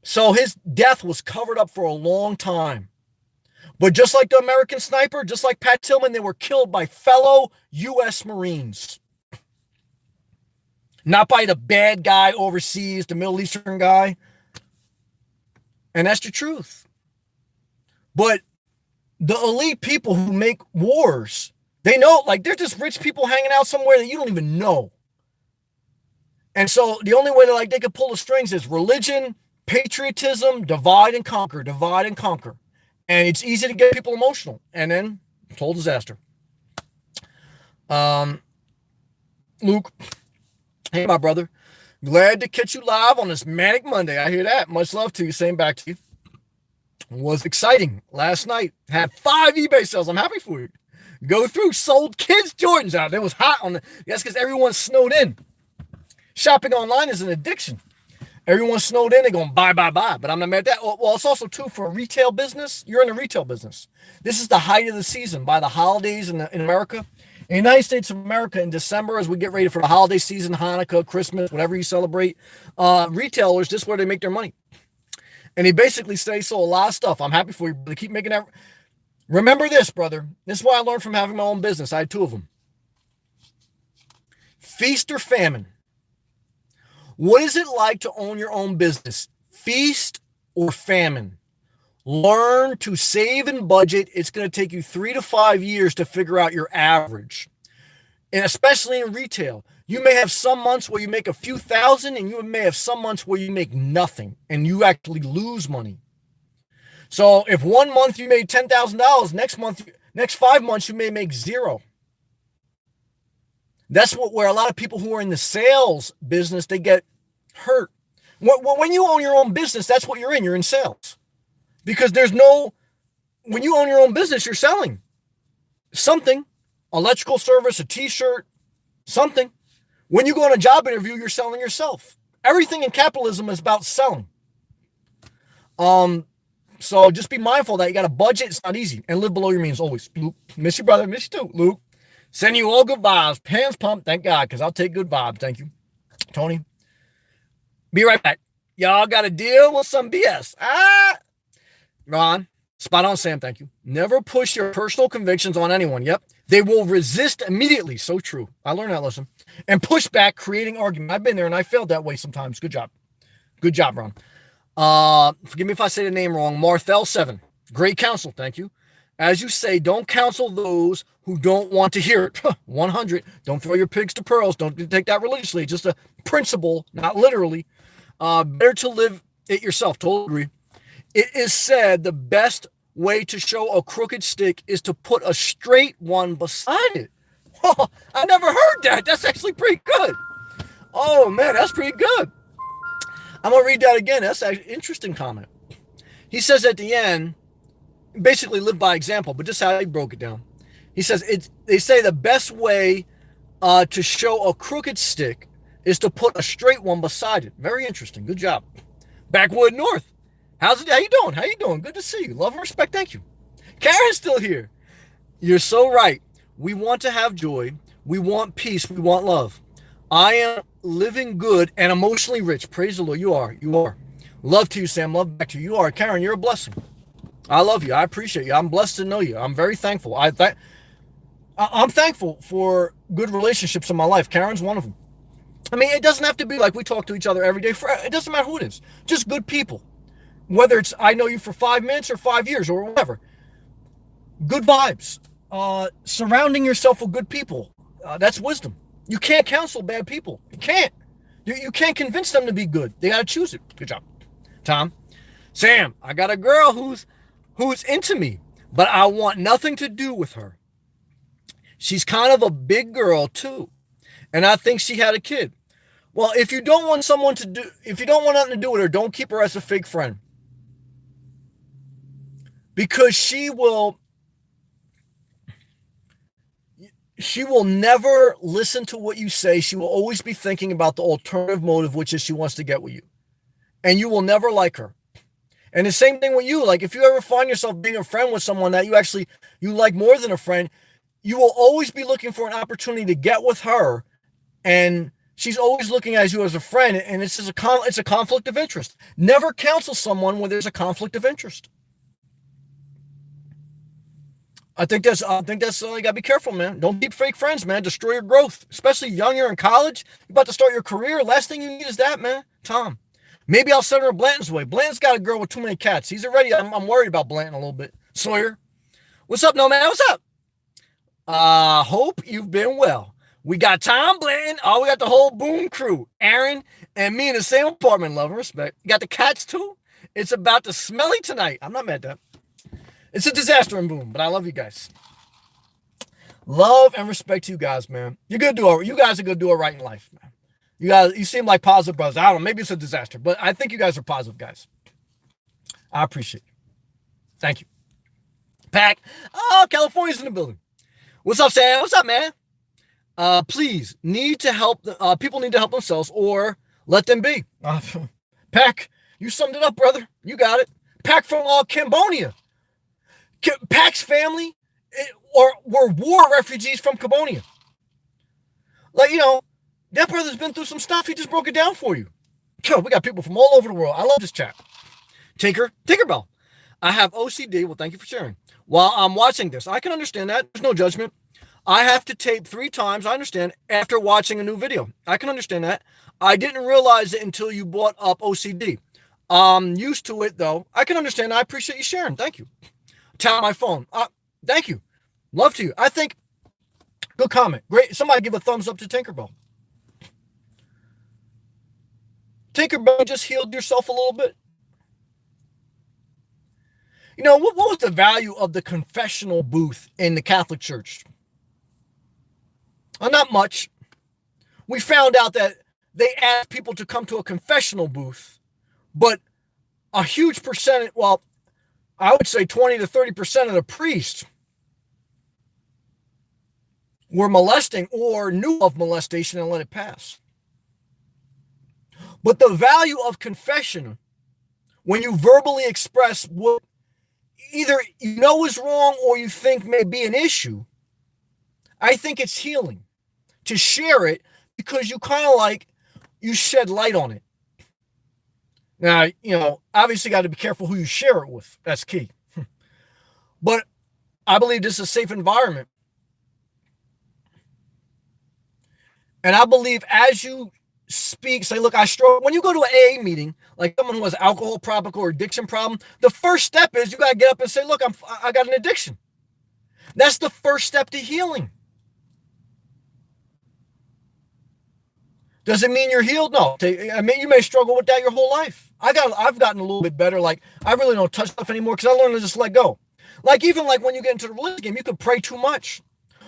So his death was covered up for a long time. But just like the American sniper, just like Pat Tillman, they were killed by fellow U.S. Marines. Not by the bad guy overseas, the Middle Eastern guy. And that's the truth. But the elite people who make wars, they know, like, they're just rich people hanging out somewhere that you don't even know. And so the only way that, they could pull the strings is religion, patriotism, divide and conquer, divide and conquer. And it's easy to get people emotional. And then, total disaster. Luke, hey, my brother. Glad to catch you live on this Manic Monday. I hear that. Much love to you. Same back to you. Was exciting last night. Had 5 eBay sales. I'm happy for you. Go through. Sold kids' Jordans out. It was hot on the. That's because everyone's snowed in. Shopping online is an addiction. Everyone's snowed in. They're going buy. But I'm not mad at that. Well, it's also too for a retail business. You're in the retail business. This is the height of the season by the holidays in America. In the United States of America, in December, as we get ready for the holiday season, Hanukkah, Christmas, whatever you celebrate, retailers, this is where they make their money. And he basically sold a lot of stuff. I'm happy for you. They keep making that. Remember this, brother. This is what I learned from having my own business. I had 2 of them. Feast or famine? What is it like to own your own business? Feast or famine? Learn to save and budget. It's going to take you 3 to 5 years to figure out your average. And especially in retail, you may have some months where you make a few thousand, and you may have some months where you make nothing and you actually lose money. So if 1 month you made $10,000, next 5 months you may make zero. That's where a lot of people who are in the sales business, they get hurt. When you own your own business, that's what you're in. You're in sales. Because when you own your own business, you're selling something, electrical service, a t-shirt, something. When you go on a job interview, you're selling yourself. Everything in capitalism is about selling. So just be mindful that you got a budget. It's not easy. And live below your means always. Luke, miss you, brother. Miss you too, Luke. Send you all good vibes. Hands pumped. Thank God, because I'll take good vibes. Thank you. Tony. Be right back. Y'all got to deal with some BS. Ron. Spot on, Sam. Thank you. Never push your personal convictions on anyone. Yep. They will resist immediately. So true. I learned that lesson. And push back, creating argument. I've been there and I failed that way sometimes. Good job. Good job, Ron. Forgive me if I say the name wrong. Marthel7. Great counsel. Thank you. As you say, don't counsel those who don't want to hear it. 100. Don't throw your pigs to pearls. Don't take that religiously. Just a principle, not literally. Better to live it yourself. Totally agree. It is said the best way to show a crooked stick is to put a straight one beside it. Oh, I never heard that. That's actually pretty good. Oh, man, that's pretty good. I'm going to read that again. That's an interesting comment. He says at the end, basically live by example, but just how he broke it down. He says, they say the best way to show a crooked stick is to put a straight one beside it. Very interesting. Good job. Backwood North. How you doing? How you doing? Good to see you. Love and respect. Thank you. Karen's still here. You're so right. We want to have joy. We want peace. We want love. I am living good and emotionally rich. Praise the Lord. You are. You are. Love to you, Sam. Love back to you. You are. Karen, you're a blessing. I love you. I appreciate you. I'm blessed to know you. I'm very thankful. I'm thankful for good relationships in my life. Karen's one of them. I mean, it doesn't have to be like we talk to each other every day. It doesn't matter who it is. Just good people. Whether it's I know you for 5 minutes or 5 years or whatever. Good vibes. Surrounding yourself with good people. That's wisdom. You can't counsel bad people. You can't. You can't convince them to be good. They got to choose it. Good job. Tom. Sam, I got a girl who's into me, but I want nothing to do with her. She's kind of a big girl too. And I think she had a kid. Well, if you don't want nothing to do with her, don't keep her as a fake friend. Because she will never listen to what you say. She will always be thinking about the alternative motive, which is she wants to get with you. And you will never like her. And the same thing with you. Like if you ever find yourself being a friend with someone that you like more than a friend, you will always be looking for an opportunity to get with her. And she's always looking at you as a friend. And it's a conflict of interest. Never counsel someone when there's a conflict of interest. I think that's you gotta be careful, man. Don't keep fake friends, man. Destroy your growth, especially young. You're in college. You're about to start your career. Last thing you need is that, man. Tom, maybe I'll send her Blanton's way. Blanton's got a girl with too many cats. He's already. I'm worried about Blanton a little bit. Sawyer, what's up, no man? What's up? Hope you've been well. We got Tom Blanton. Oh, we got the whole Boom crew. Aaron and me in the same apartment. Love and respect. You got the cats too. It's about to smelly tonight. I'm not mad at that. It's a disaster in Boom, but I love you guys. Love and respect to you guys, man. You guys are gonna do it right in life, man. You seem like positive brothers. I don't know, maybe it's a disaster, but I think you guys are positive guys. I appreciate you. Thank you. Pack. Oh, California's in the building. What's up, Sam? What's up, man? Please people need to help themselves or let them be. Pack, you summed it up, brother. You got it. Pack from Cambodia. Pack's family were war refugees from Cambodia. Like, that brother's been through some stuff. He just broke it down for you. We got people from all over the world. I love this chat. Tinkerbell. I have OCD. Well, thank you for sharing. While I'm watching this, I can understand that. There's no judgment. I have to tape 3 times, I understand, after watching a new video. I can understand that. I didn't realize it until you brought up OCD. I'm used to it, though. I can understand. I appreciate you sharing. Thank you. Tap my phone. Thank you. Love to you. I think, good comment. Great. Somebody give a thumbs up to Tinkerbell. Tinkerbell just healed yourself a little bit. You know, what was the value of the confessional booth in the Catholic Church? Not much. We found out that they asked people to come to a confessional booth, but a huge percentage, well, I would say 20 to 30% of the priests were molesting or knew of molestation and let it pass. But the value of confession, when you verbally express what either you know is wrong or you think may be an issue, I think it's healing to share it, because you kind of like, you shed light on it. Now, you know, obviously got to be careful who you share it with. That's key. But I believe this is a safe environment. And I believe as you speak, say, look, I struggle. When you go to an AA meeting, like someone who has alcohol problem or addiction problem, the first step is you got to get up and say, look, I got an addiction. That's the first step to healing. Does it mean you're healed? No. I mean, you may struggle with that your whole life. I've gotten a little bit better. Like, I really don't touch stuff anymore because I learned to just let go. Like, even like when you get into the religion game, you could pray too much.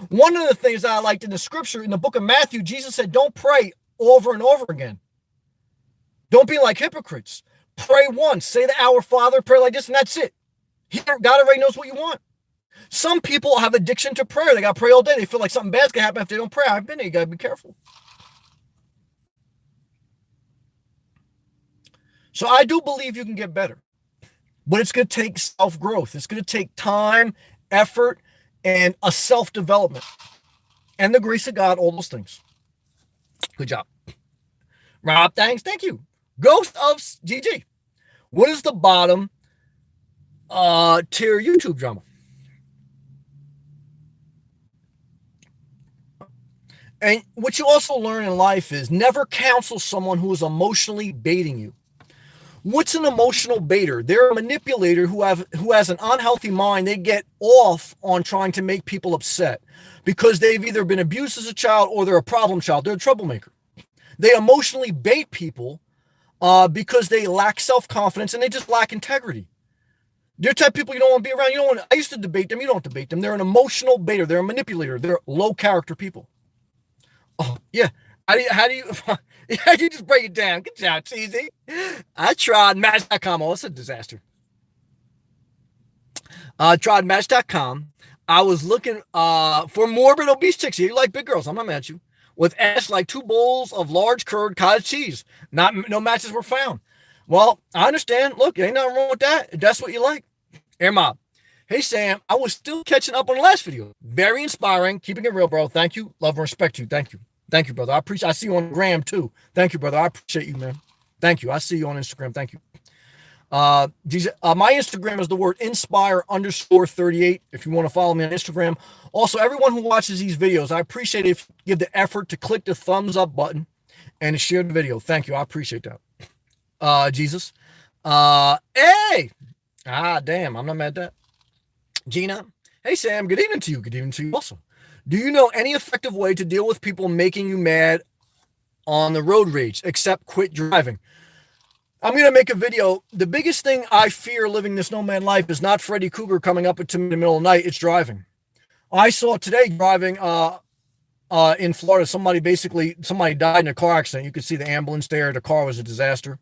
One of the things that I liked in the scripture, in the book of Matthew, Jesus said, don't pray over and over again. Don't be like hypocrites. Pray once. Say the Our Father, pray like this, and that's it. God already knows what you want. Some people have addiction to prayer. They got to pray all day. They feel like something bad's going to happen if they don't pray. I've been there. You got to be careful. So I do believe you can get better, but it's going to take self-growth. It's going to take time, effort, and a self-development, and the grace of God, all those things. Good job. Rob, thanks. Thank you. Ghost of GG. What is the bottom tier YouTube drama? And what you also learn in life is never counsel someone who is emotionally baiting you. What's an emotional baiter? They're a manipulator who has an unhealthy mind. They get off on trying to make people upset because they've either been abused as a child or they're a problem child. They're a troublemaker. They emotionally bait people because they lack self-confidence and they just lack integrity. They're type of people you don't want to be around. I used to debate them. You don't debate them. They're an emotional baiter. They're a manipulator. They're low character people. Oh, yeah. How do you just break it down? Good job, it's easy. I tried Match.com. Oh, it's a disaster. Tried Match.com. I was looking for morbid obese chicks. You like big girls. I'm not mad at you. With ass like 2 bowls of large curd cottage cheese. No matches were found. Well, I understand. Look, ain't nothing wrong with that. If that's what you like. Air Mob. Hey, Sam. I was still catching up on the last video. Very inspiring. Keeping it real, bro. Thank you. Love and respect you. Thank you. Thank you, brother. I see you on Gram too. Thank you, brother. I appreciate you, man. Thank you. I see you on Instagram. Thank you. My Instagram is the word inspire_38. If you want to follow me on Instagram. Also, everyone who watches these videos, I appreciate it if you give the effort to click the thumbs up button and to share the video. Thank you. I appreciate that. Jesus. Hey. Damn. I'm not mad at that. Gina. Hey, Sam. Good evening to you. Good evening to you also. Do you know any effective way to deal with people making you mad on the road rage, except quit driving? I'm going to make a video. The biggest thing I fear living this no man life is not Freddy Krueger coming up to me in the middle of the night. It's driving. I saw today driving in Florida. Somebody died in a car accident. You could see the ambulance there. The car was a disaster.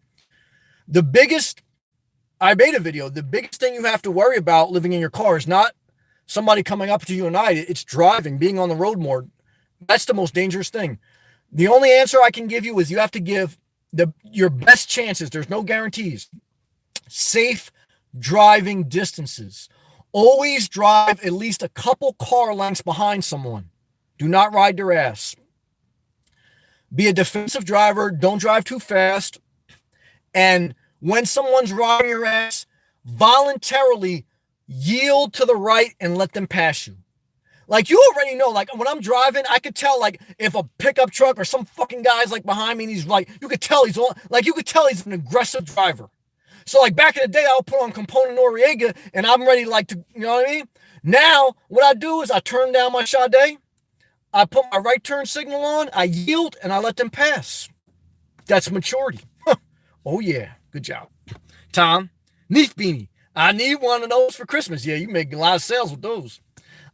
I made a video. The biggest thing you have to worry about living in your car is not somebody coming up to you at night. It's driving, being on the road more. That's the most dangerous thing. The only answer I can give you is you have to give your best chances. There's no guarantees. Safe driving distances. Always drive at least a couple car lengths behind someone. Do not ride their ass. Be a defensive driver. Don't drive too fast. And when someone's riding your ass, voluntarily yield to the right and let them pass you. Like, you already know, like, when I'm driving, I could tell, like, if a pickup truck or some fucking guy's, like, behind me, and he's, like, you could tell he's an aggressive driver. So, like, back in the day, I'll put on Component Noriega, and I'm ready, like, to, you know what I mean? Now, what I do is I turn down my Sade, I put my right turn signal on, I yield, and I let them pass. That's maturity. Oh, yeah. Good job. Tom, Neef Beanie. I need one of those for Christmas. Yeah, you make a lot of sales with those.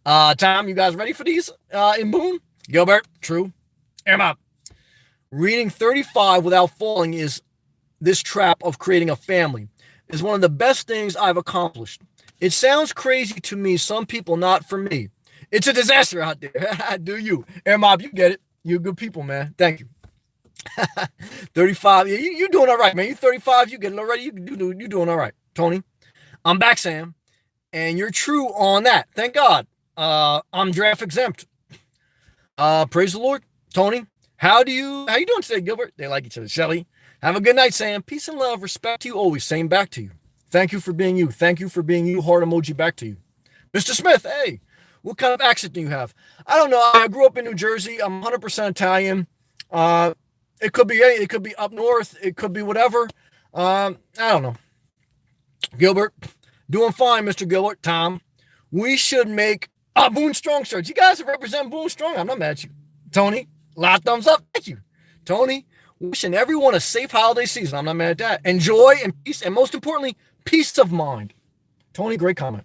Tom, you guys ready for these in Boone? Gilbert, true. Am up. Reading 35 without falling is this trap of creating a family is one of the best things I've accomplished. It sounds crazy to me, some people, not for me. It's a disaster out there. Do you? Air Mob, you get it. You're good people, man. Thank you. 35. Yeah, you're doing all right, man. You're 35. You getting already. You're doing all right. Tony, I'm back, Sam. And you're true on that. Thank God. I'm draft exempt. Praise the Lord. Tony, how you doing today, Gilbert? They like each other. Shelly, have a good night, Sam. Peace and love. Respect to you always. Same back to you. Thank you for being you. Thank you for being you. Heart emoji back to you. Mr. Smith, hey, what kind of accent do you have? I don't know. I grew up in New Jersey. I'm 100% Italian. It could be it could be up north. It could be whatever. I don't know. Gilbert, doing fine, Mr. Gilbert. Tom, we should make Boone Strong shirts. You guys represent Boone Strong. I'm not mad at you. Tony, a lot of thumbs up. Thank you. Tony, wishing everyone a safe holiday season. I'm not mad at that. Enjoy and peace, and most importantly, peace of mind. Tony, great comment.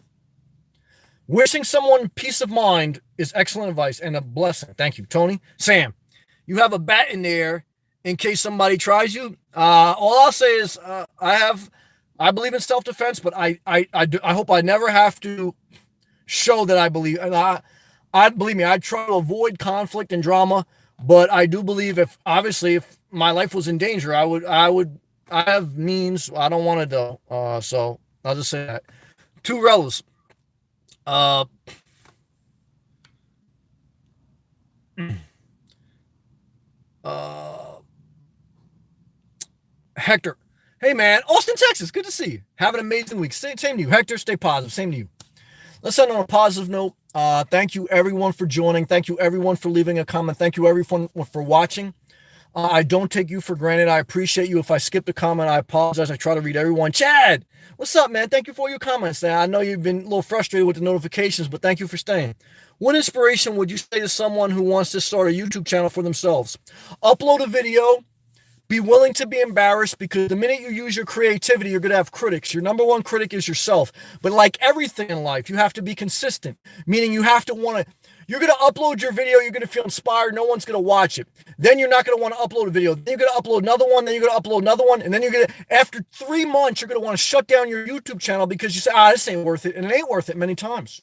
Wishing someone peace of mind is excellent advice and a blessing. Thank you, Tony. Sam, you have a bat in there in case somebody tries you. All I'll say is I believe in self-defense, but I hope I never have to show that I believe. I believe me, I try to avoid conflict and drama, but I do believe if my life was in danger, I have means. I don't want to do. So I'll just say that. Two relatives. Hector. Hey, man. Austin, Texas. Good to see you. Have an amazing week. Same to you. Hector, stay positive. Same to you. Let's end on a positive note. Thank you, everyone, for joining. Thank you, everyone, for leaving a comment. Thank you, everyone, for watching. I don't take you for granted. I appreciate you. If I skipped a comment, I apologize. I try to read everyone. Chad, what's up, man? Thank you for your comments. Now, I know you've been a little frustrated with the notifications, but thank you for staying. What inspiration would you say to someone who wants to start a YouTube channel for themselves? Upload a video. Be willing to be embarrassed, because the minute you use your creativity, you're going to have critics. Your number one critic is yourself. But like everything in life, you have to be consistent, meaning you have to you're going to upload your video, you're going to feel inspired, no one's going to watch it. Then you're not going to want to upload a video. Then you're going to upload another one, then you're going to upload another one, and then you're going to, after 3 months, you're going to want to shut down your YouTube channel because you say, this ain't worth it, and it ain't worth it many times.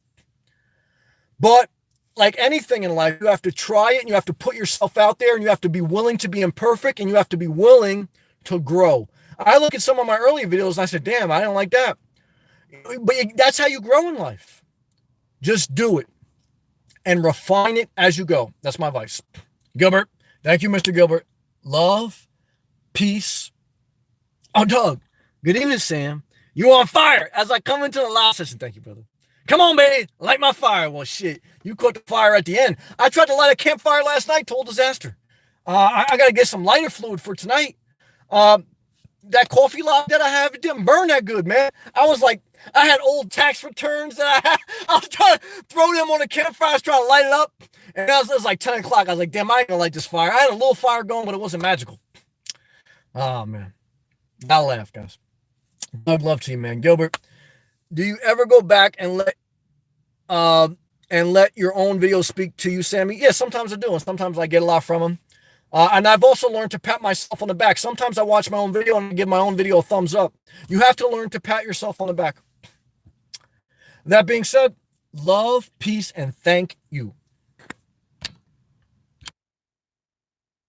But like anything in life, you have to try it, and you have to put yourself out there, and you have to be willing to be imperfect, and you have to be willing to grow. I look at some of my earlier videos and I said, damn, I don't like that. But that's how you grow in life. Just do it and refine it as you go. That's my advice. Gilbert, thank you, Mr. Gilbert. Love, peace. Oh, Doug, good evening, Sam. You on fire as I come into the live session. Thank you, brother. Come on, baby. Light my fire. Well, shit. You caught the fire at the end. I tried to light a campfire last night. Total disaster. I got to get some lighter fluid for tonight. That coffee log that I have, it didn't burn that good, man. I had old tax returns that I was trying to throw them on the campfire. I was trying to light it up. And it was like 10 o'clock. I was like, damn, I ain't going to light this fire. I had a little fire going, but it wasn't magical. Oh, man. I'll laugh, guys. I'd love to you, man. Gilbert, do you ever go back and let your own videos speak to you, Sammy? Yeah, sometimes I do, and sometimes I get a lot from them. And I've also learned to pat myself on the back. Sometimes I watch my own video and give my own video a thumbs up. You have to learn to pat yourself on the back. That being said, love, peace, and thank you.